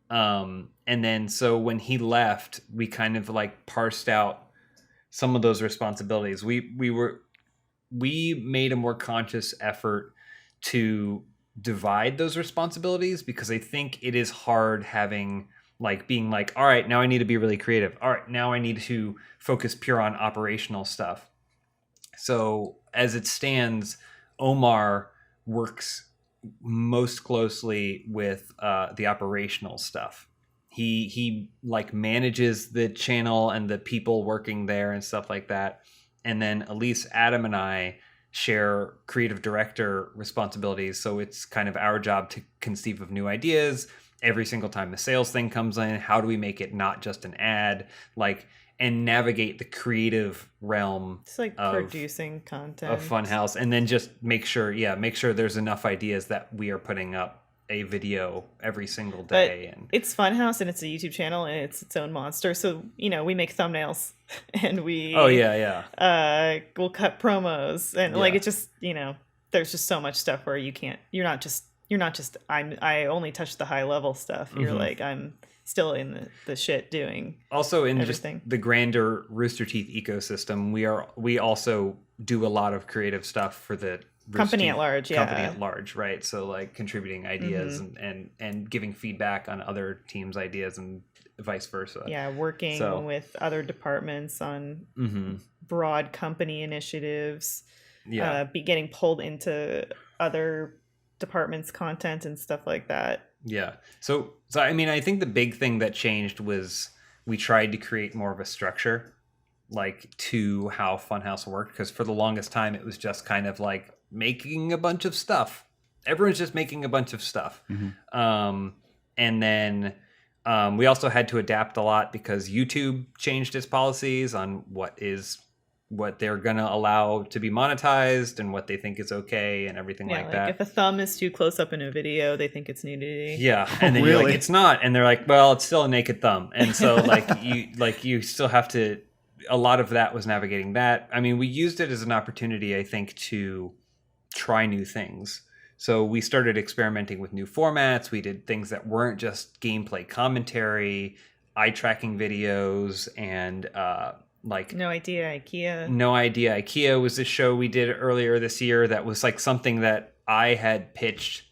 And then so when he left, we kind of like parsed out some of those responsibilities. We made a more conscious effort to divide those responsibilities, because I think it is hard having like being like, all right, now I need to be really creative. All right, now I need to focus pure on operational stuff. So as it stands, Omar works most closely with the operational stuff. He like manages the channel and the people working there and stuff like that. And then Elyse, Adam, and I share creative director responsibilities. So it's kind of our job to conceive of new ideas. Every single time the sales thing comes in, how do we make it not just an ad? Like, and navigate the creative realm. It's like producing content of Funhouse, and then just make sure there's enough ideas that we are putting up a video every single day. But it's Funhouse, and it's a YouTube channel, and it's its own monster. So we make thumbnails, and we we'll cut promos, and like it's just there's just so much stuff where you're not just I only touch the high level stuff. You're like, I'm still in the shit doing also in everything. Just the grander Rooster Teeth ecosystem. We also do a lot of creative stuff for the company at large, right? So like contributing ideas and giving feedback on other teams' ideas and vice versa. Working with other departments on broad company initiatives, getting pulled into other departments' content and stuff like that. So I mean, I think the big thing that changed was we tried to create more of a structure like to how Funhouse worked, because for the longest time it was just kind of like making a bunch of stuff. Everyone's just making a bunch of stuff. And then we also had to adapt a lot because YouTube changed its policies on what they're going to allow to be monetized and what they think is okay and everything like that. If a thumb is too close up in a video, they think it's nudity. Yeah. And then you're like, it's not. And they're like, well, it's still a naked thumb. And so you still have to, a lot of that was navigating that. I mean, we used it as an opportunity, I think, to try new things. So we started experimenting with new formats. We did things that weren't just gameplay commentary, eye tracking videos, and No Idea IKEA was this show we did earlier this year that was like something that I had pitched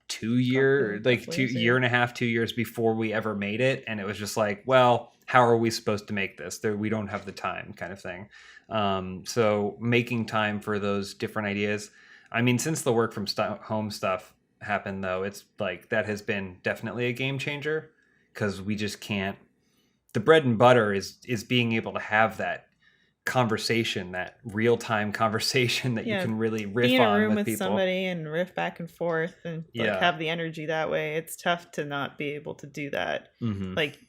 2 year and a half, 2 years before we ever made it. And it was just like, well, how are we supposed to make this? We don't have the time, kind of thing. So making time for those different ideas. I mean, since the work from home stuff happened, though, it's like that has been definitely a game changer, because we just can't. The bread and butter is being able to have that conversation, that real-time conversation that you can really riff be in on a room with with people. Somebody and riff back and forth and have the energy that way. It's tough to not be able to do that. Like,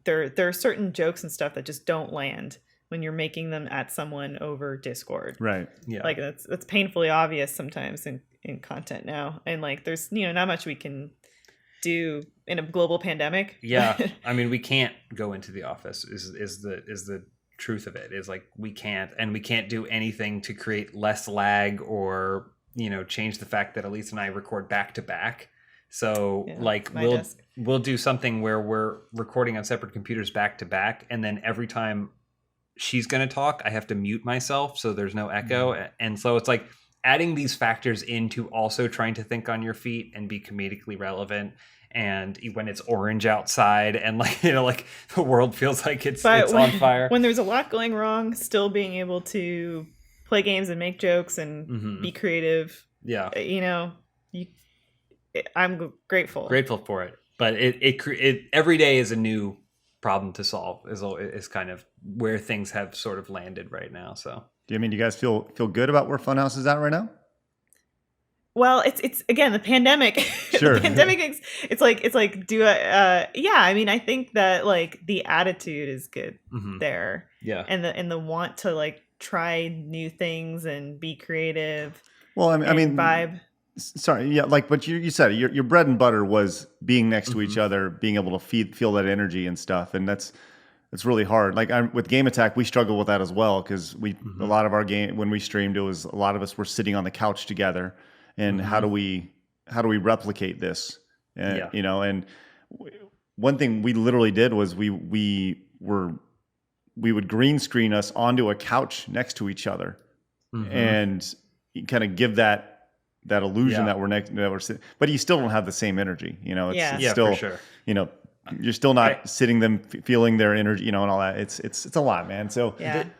there are certain jokes and stuff that just don't land when you're making them at someone over Discord. Right. Yeah. Like that's painfully obvious sometimes in content now. And like there's not much we can do in a global pandemic. Yeah. I mean, we can't go into the office is the truth of it. Is like we can't do anything to create less lag or change the fact that Elyse and I record back to back. So we'll do something where we're recording on separate computers back to back, and then every time she's going to talk, I have to mute myself so there's no echo. And so it's like adding these factors into also trying to think on your feet and be comedically relevant. And when it's orange outside and like the world feels like it's on fire. When there's a lot going wrong, still being able to play games and make jokes and be creative. Yeah. I'm grateful for it. But it every day is a new problem to solve is kind of where things have sort of landed right now. So do you guys feel good about where Funhouse is at right now? Well, it's again the pandemic. Sure. The pandemic. It's like I think that like the attitude is good there. Yeah. And the want to like try new things and be creative. Well, I mean, vibe. Sorry, yeah, like, but you said it, your bread and butter was being next to each other, being able to feel that energy and stuff, and that's really hard. Like with Game Attack, we struggle with that as well because a lot of our game when we streamed, it was a lot of us were sitting on the couch together, and how do we replicate this? You know, and one thing we literally did was we would green screen us onto a couch next to each other, and kind of give that illusion that we're sitting, but you still don't have the same energy, you know. It's still, for sure. You know, you're still not sitting them feeling their energy, you know, and all that. It's a lot, man. So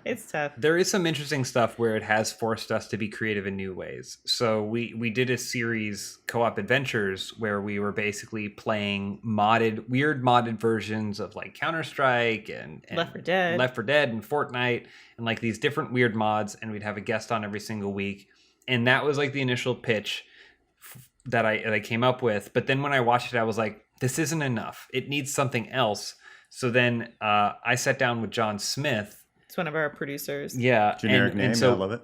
it's tough. There is some interesting stuff where it has forced us to be creative in new ways. So we did a series, Co-op Adventures, where we were basically playing weird modded versions of like Counter-Strike and Left 4 Dead and Fortnite and like these different weird mods, and we'd have a guest on every single week. And that was like the initial pitch that I came up with. But then when I watched it, I was like, this isn't enough. It needs something else. So then I sat down with John Smith. It's one of our producers. Yeah. Generic name. So, I love it.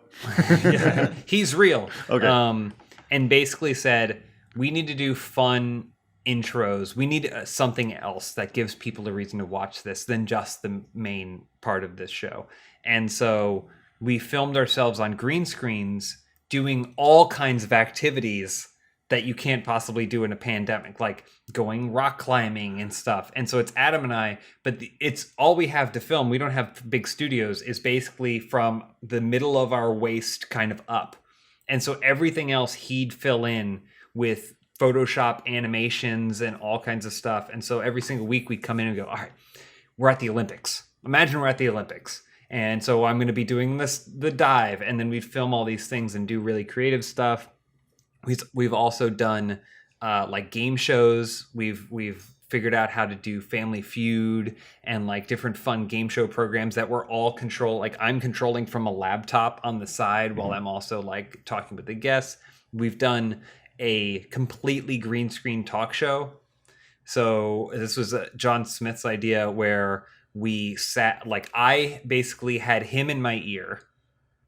Yeah, he's real. Okay. And basically said, we need to do fun intros. We need something else that gives people a reason to watch this than just the main part of this show. And so we filmed ourselves on green screens doing all kinds of activities that you can't possibly do in a pandemic, like going rock climbing and stuff. And so it's Adam and I, but it's all we have to film. We don't have big studios, is basically from the middle of our waist kind of up. And so everything else he'd fill in with Photoshop animations and all kinds of stuff. And so every single week we'd come in and go, all right, we're at the Olympics. Imagine we're at the Olympics. And so I'm going to be doing the dive, and then we'd film all these things and do really creative stuff. We've also done like game shows. We've figured out how to do Family Feud and like different fun game show programs that we're all like I'm controlling from a laptop on the side while I'm also like talking with the guests. We've done a completely green screen talk show. So this was John Smith's idea where we sat, like I basically had him in my ear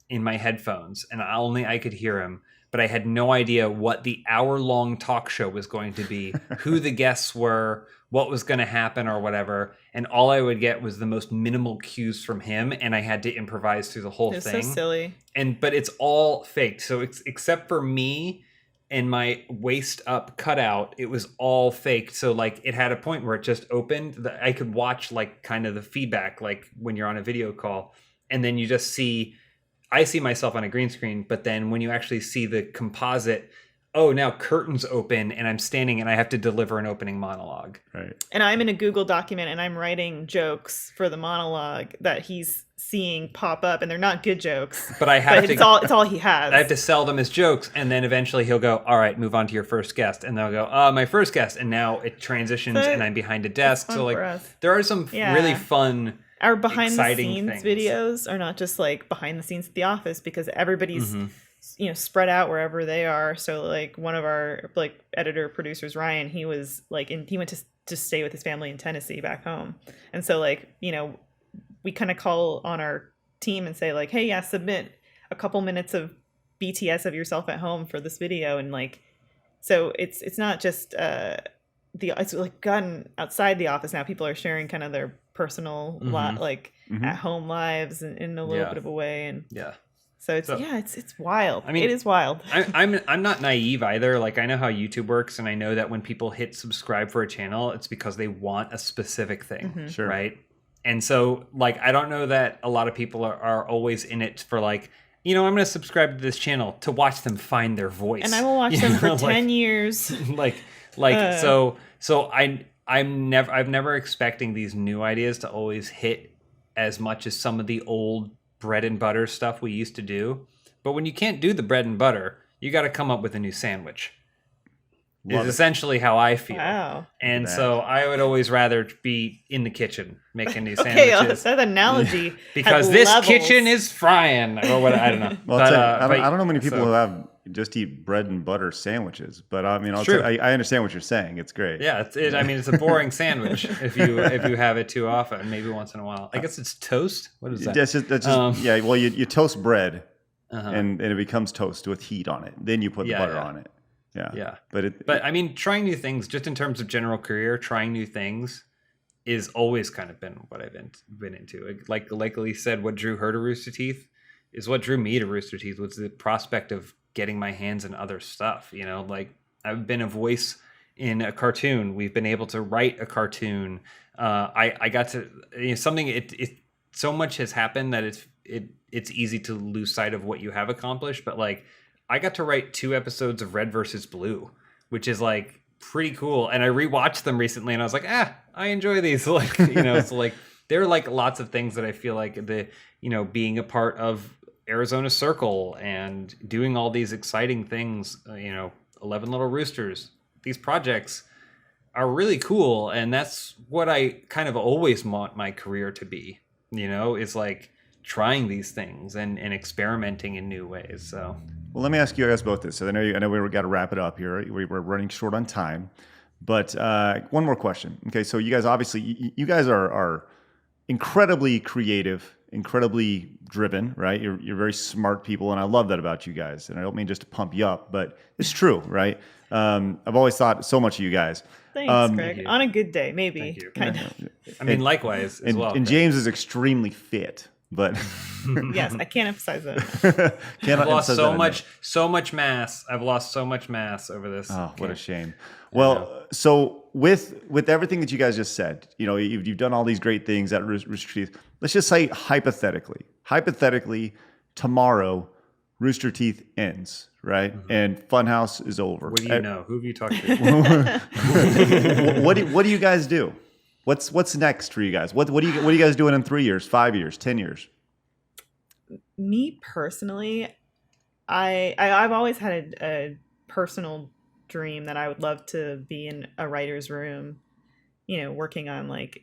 in my headphones, and I could hear him, but I had no idea what the hour-long talk show was going to be, who the guests were, what was going to happen or whatever. And all I would get was the most minimal cues from him, and I had to improvise through the whole thing. It's so silly. But it's all faked. So except for me and my waist up cutout, it was all faked. So like it had a point where it just opened. I could watch like kind of the feedback, like when you're on a video call, and then you just I see myself on a green screen, but then when you actually see the composite, oh, now curtains open and I'm standing and I have to deliver an opening monologue. Right. And I'm in a Google document and I'm writing jokes for the monologue that he's seeing pop up, and they're not good jokes. But it's all he has. I have to sell them as jokes, and then eventually he'll go, all right, move on to your first guest. And they'll go, my first guest. And now it transitions and I'm behind a desk. So like there are some really fun, our behind the scenes things. Videos are not just like behind the scenes at the office, because everybody's spread out wherever they are. So like one of our like editor producers, Ryan, he was like he went to stay with his family in Tennessee back home. And so like, we kind of call on our team and say like, hey, submit a couple minutes of BTS of yourself at home for this video. And like, so it's not just it's like gotten outside the office now. People are sharing kind of their personal at home lives in a little bit of a way. And so it's wild. I mean, it is wild. I'm not naive either. Like I know how YouTube works, and I know that when people hit subscribe for a channel, it's because they want a specific thing, Sure. right? And so like I don't know that a lot of people are always in it for like, I'm going to subscribe to this channel to watch them find their voice, and I will watch them for 10 years. So I'm never expecting these new ideas to always hit as much as some of the old bread and butter stuff we used to do. But when you can't do the bread and butter, you got to come up with a new sandwich. Is essentially how I feel. Wow. And so I would always rather be in the kitchen making new okay, sandwiches. that analogy because this kitchen is frying, or what, I don't know. Well, I don't know many people who have just eat bread and butter sandwiches, but I mean, I understand what you're saying. It's great. Yeah, it's a boring sandwich if you have it too often, maybe once in a while. I guess it's toast. What is that? That's just Well, you toast bread, and it becomes toast with heat on it. Then you put the butter on it. Yeah. But I mean, trying new things, just in terms of general career, trying new things is always kind of been what I've been into. Like Elyse said, what drew her to Rooster Teeth is what drew me to Rooster Teeth, was the prospect of getting my hands in other stuff. You know, like I've been a voice in a cartoon. We've been able to write a cartoon. I got to, something. It so much has happened that it's easy to lose sight of what you have accomplished. But like, I got to write 2 episodes of Red versus Blue, which is like pretty cool. And I rewatched them recently, and I was like, I enjoy these. Like, so like there are like lots of things that I feel like being a part of Arizona Circle and doing all these exciting things, 11 Little Roosters, these projects are really cool. And that's what I kind of always want my career to be, is like trying these things and experimenting in new ways. So, well, let me ask you guys both this. So I know we got to wrap it up here. We're running short on time, but one more question. Okay, so you guys obviously you guys are incredibly creative, incredibly driven, right? You're very smart people, and I love that about you guys. And I don't mean just to pump you up, but it's true, right? I've always thought so much of you guys. Thanks, Craig. On a good day, maybe. Thank you. Kind of. I mean, likewise as well. And James is extremely fit, but yes, I can't emphasize that. I've lost so much mass. I've lost so much mass over this. Oh, what a shame. Well, so with everything that you guys just said, you've done all these great things at Rooster Teeth. Let's just say hypothetically, tomorrow, Rooster Teeth ends, right? Mm-hmm. And Funhouse is over. What do you know? Who have you talked to? What do you guys do? What's next for you guys? What are you guys doing in 3 years, 5 years, 10 years? Me personally, I've always had a personal dream that I would love to be in a writer's room, working on like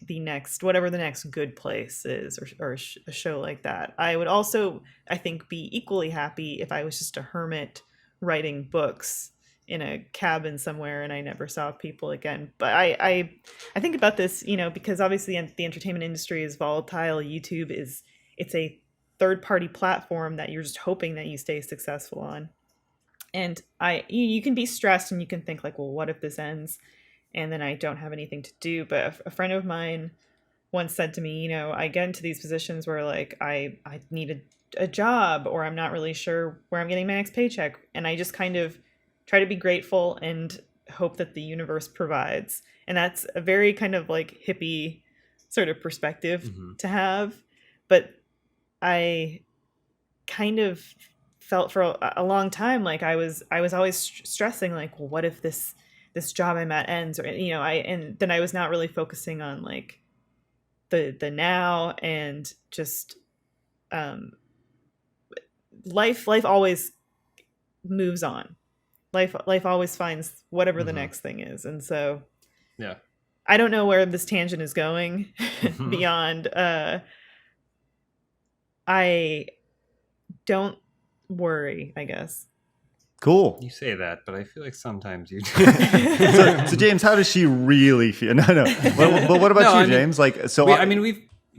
whatever the next good place is, or a show like that. I would also, I think, be equally happy if I was just a hermit writing books in a cabin somewhere and I never saw people again. But I think about this, because obviously the entertainment industry is volatile. YouTube it's a third-party platform that you're just hoping that you stay successful on. And you can be stressed and you can think like, well, what if this ends and then I don't have anything to do? But a friend of mine once said to me, I get into these positions where like I need a job, or I'm not really sure where I'm getting my next paycheck. And I just kind of try to be grateful and hope that the universe provides. And that's a very kind of like hippie sort of perspective to have. But I kind of felt for a long time like I was always stressing like, well, what if this job I'm at ends, or and then I was not really focusing on like the now, and just life always moves on. Life always finds whatever the next thing is. And so I don't know where this tangent is going beyond I don't worry, I guess. Cool. You say that, but I feel like sometimes you do. So James, how does she really feel? No. But what about you, James? Sometimes,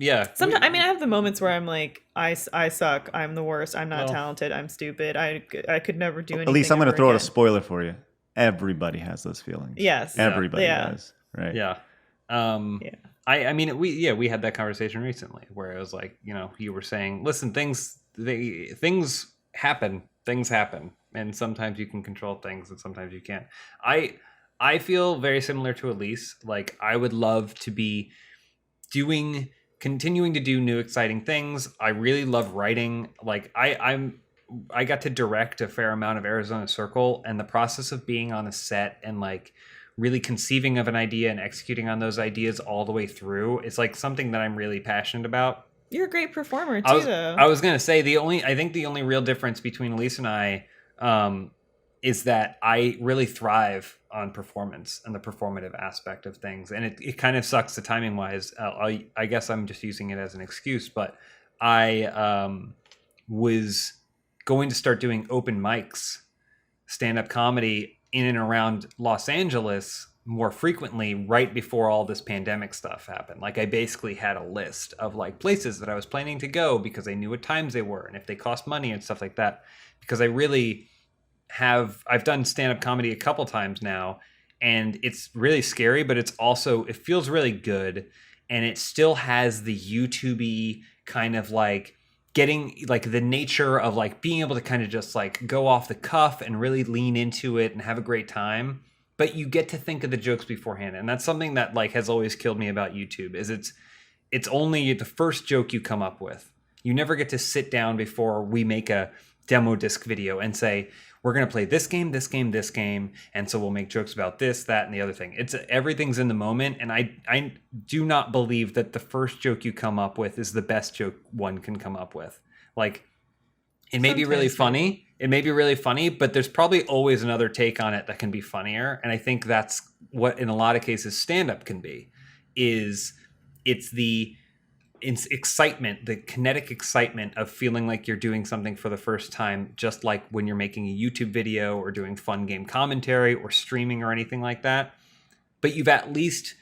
I have the moments where I'm like, I suck. I'm the worst. I'm not talented. I'm stupid. I could never do anything. Elyse, I'm going to throw out a spoiler for you. Everybody has those feelings. Yes. Everybody does. Right. Yeah. We had that conversation recently where it was like, you were saying, listen, things happen. Things happen. And sometimes you can control things and sometimes you can't. I feel very similar to Elyse. Like, I would love to be continuing to do new exciting things. I really love writing. Like, I got to direct a fair amount of Arizona Circle, and the process of being on a set and like really conceiving of an idea and executing on those ideas all the way through, it's like something that I'm really passionate about. You're a great performer too, though. I was gonna say I think the only real difference between Elyse and I is that I really thrive on performance and the performative aspect of things, and it kind of sucks the timing wise. I guess I'm just using it as an excuse, but I was going to start doing open mics, stand-up comedy in and around Los Angeles more frequently right before all this pandemic stuff happened. Like, I basically had a list of like places that I was planning to go because I knew what times they were and if they cost money and stuff like that, because I really I've done stand-up comedy a couple times now, and it's really scary, but it feels really good, and it still has the YouTube-y kind of like getting like the nature of like being able to kind of just like go off the cuff and really lean into it and have a great time. But you get to think of the jokes beforehand, and that's something that like has always killed me about YouTube. Is it's only the first joke you come up with. You never get to sit down before we make a demo disc video and say, we're going to play this game, this game, this game. And so we'll make jokes about this, that, and the other thing. Everything's in the moment. And I do not believe that the first joke you come up with is the best joke one can come up with. Like, it may be really funny. It may be really funny, but there's probably always another take on it that can be funnier. And I think that's what, in a lot of cases, stand-up can be, it's excitement, the kinetic excitement of feeling like you're doing something for the first time, just like when you're making a YouTube video or doing fun game commentary or streaming or anything like that. But you've at least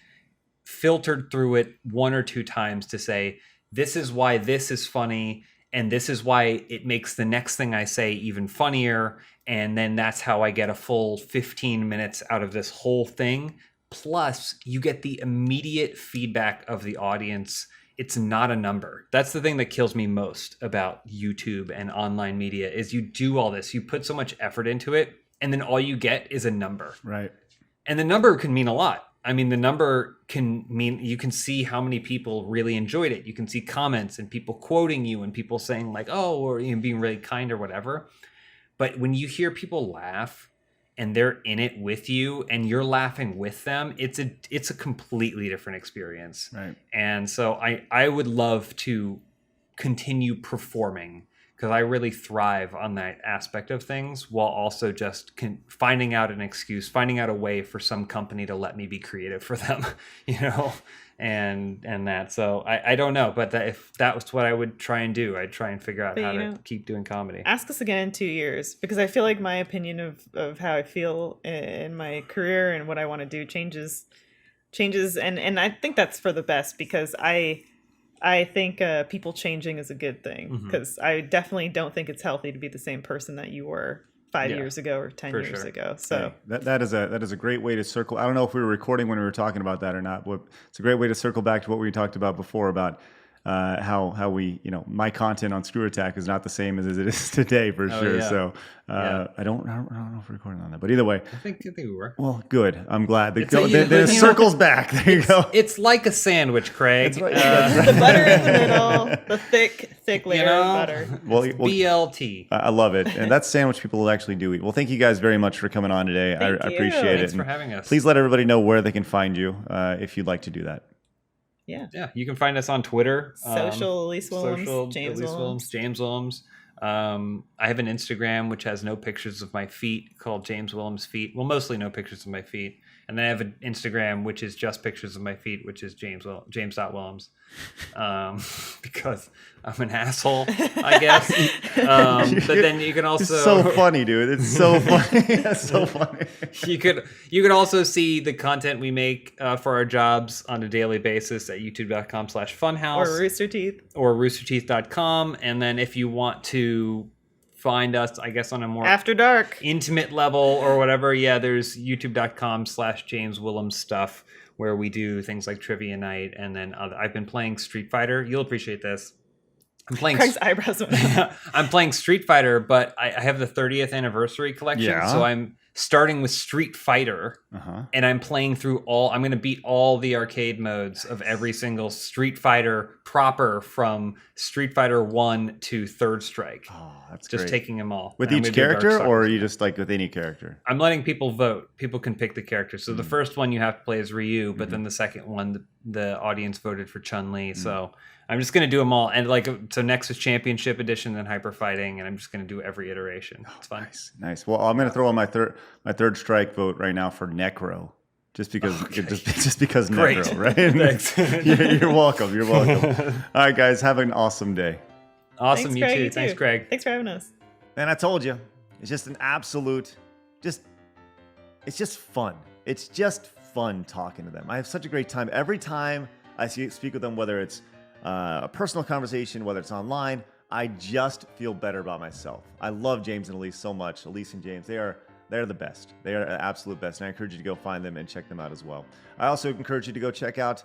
filtered through it one or two times to say, this is why this is funny, and this is why it makes the next thing I say even funnier. And then that's how I get a full 15 minutes out of this whole thing. Plus, you get the immediate feedback of the audience. It's not a number. That's the thing that kills me most about YouTube and online media is you do all this, you put so much effort into it, and then all you get is a number. Right. And the number can mean a lot. I mean, the number can mean you can see how many people really enjoyed it. You can see comments and people quoting you and people saying like, oh, or being really kind or whatever. But when you hear people laugh and they're in it with you and you're laughing with them, it's a completely different experience. Right. And so I would love to continue performing because I really thrive on that aspect of things while also just finding out an excuse, finding out a way for some company to let me be creative for them, and that. So I don't know, but if that was what I would try and do, I'd try and figure out how to keep doing comedy. Ask us again in 2 years, because I feel like my opinion of how I feel in my career and what I want to do changes. And I think that's for the best, because I think people changing is a good thing, because I definitely don't think it's healthy to be the same person that you were 5 years ago or 10 years ago. So that is a great way to circle. I don't know if we were recording when we were talking about that or not, but it's a great way to circle back to what we talked about before about how we, my content on Screw Attack is not the same as it is today for sure. Yeah. So I don't know if we're recording on that, but either way, I think we were. Well, good. I'm glad the circles back. There you go. It's like a sandwich, Craig. That's right. The butter in the middle, the thick layer of butter. Well, BLT. I love it, and that's sandwich people actually do eat. Well, thank you guys very much for coming on today. I appreciate it. Thanks for having us. Please let everybody know where they can find you if you'd like to do that. Yeah. You can find us on Twitter. Social Elyse Willems, James Willems. I have an Instagram which has no pictures of my feet called James Willems Feet. Well, mostly no pictures of my feet. And then I have an Instagram which is just pictures of my feet, which is James.Willems. Because I'm an asshole, I guess. But then you can also... It's so funny, dude. It's so funny. That's so funny. You could also see the content we make for our jobs on a daily basis at youtube.com/funhouse. Or Rooster Teeth. Or roosterteeth.com. And then if you want to find us, I guess, on a more After Dark intimate level or whatever, there's youtube.com/James Willems stuff, where we do things like trivia night, and then I've been playing Street Fighter. You'll appreciate this. I'm playing Craig's eyebrows. I'm playing Street Fighter, but I have the 30th anniversary collection, so I'm starting with Street Fighter, and I'm playing through I'm going to beat all the arcade modes of every single Street Fighter proper, from Street Fighter 1 to Third Strike. Oh, that's just great. Taking them all. With each character, or are you just like with any character? I'm letting people vote. People can pick the character. So the first one you have to play is Ryu, but then the second one, the audience voted for Chun-Li. So I'm just going to do them all. And so next is Championship Edition, then Hyper Fighting, and I'm just going to do every iteration. It's fun. Nice. Well, I'm going to throw on my third strike vote right now for Necro. Just because, just because Necro, right? Thanks. You're welcome. All right, guys, have an awesome day. Awesome, Thanks, you Craig, too. Thanks, Craig. Thanks for having us. And I told you, it's just an absolute, it's just fun. It's just fun talking to them. I have such a great time every time I speak with them, whether it's a personal conversation, whether it's online, I just feel better about myself. I love James and Elyse so much. Elyse and James, they're the best. They are the absolute best. And I encourage you to go find them and check them out as well. I also encourage you to go check out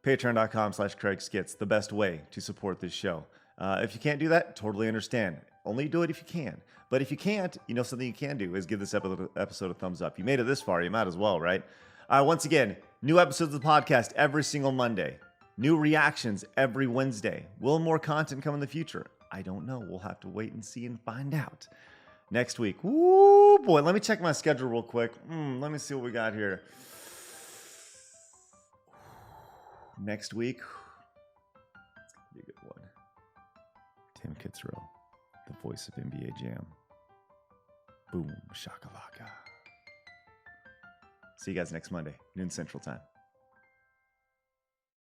patreon.com/CraigSkitz, the best way to support this show. If you can't do that, totally understand. Only do it if you can. But if you can't, something you can do is give this episode a thumbs up. You made it this far, you might as well, right? Once again, new episodes of the podcast every single Monday. New reactions every Wednesday. Will more content come in the future? I don't know. We'll have to wait and see and find out. Next week. Woo, boy. Let me check my schedule real quick. Let me see what we got here. Next week. It's going to be a good one. Tim Kitzrow, the voice of NBA Jam. Boom, shakalaka. See you guys next Monday, noon Central Time.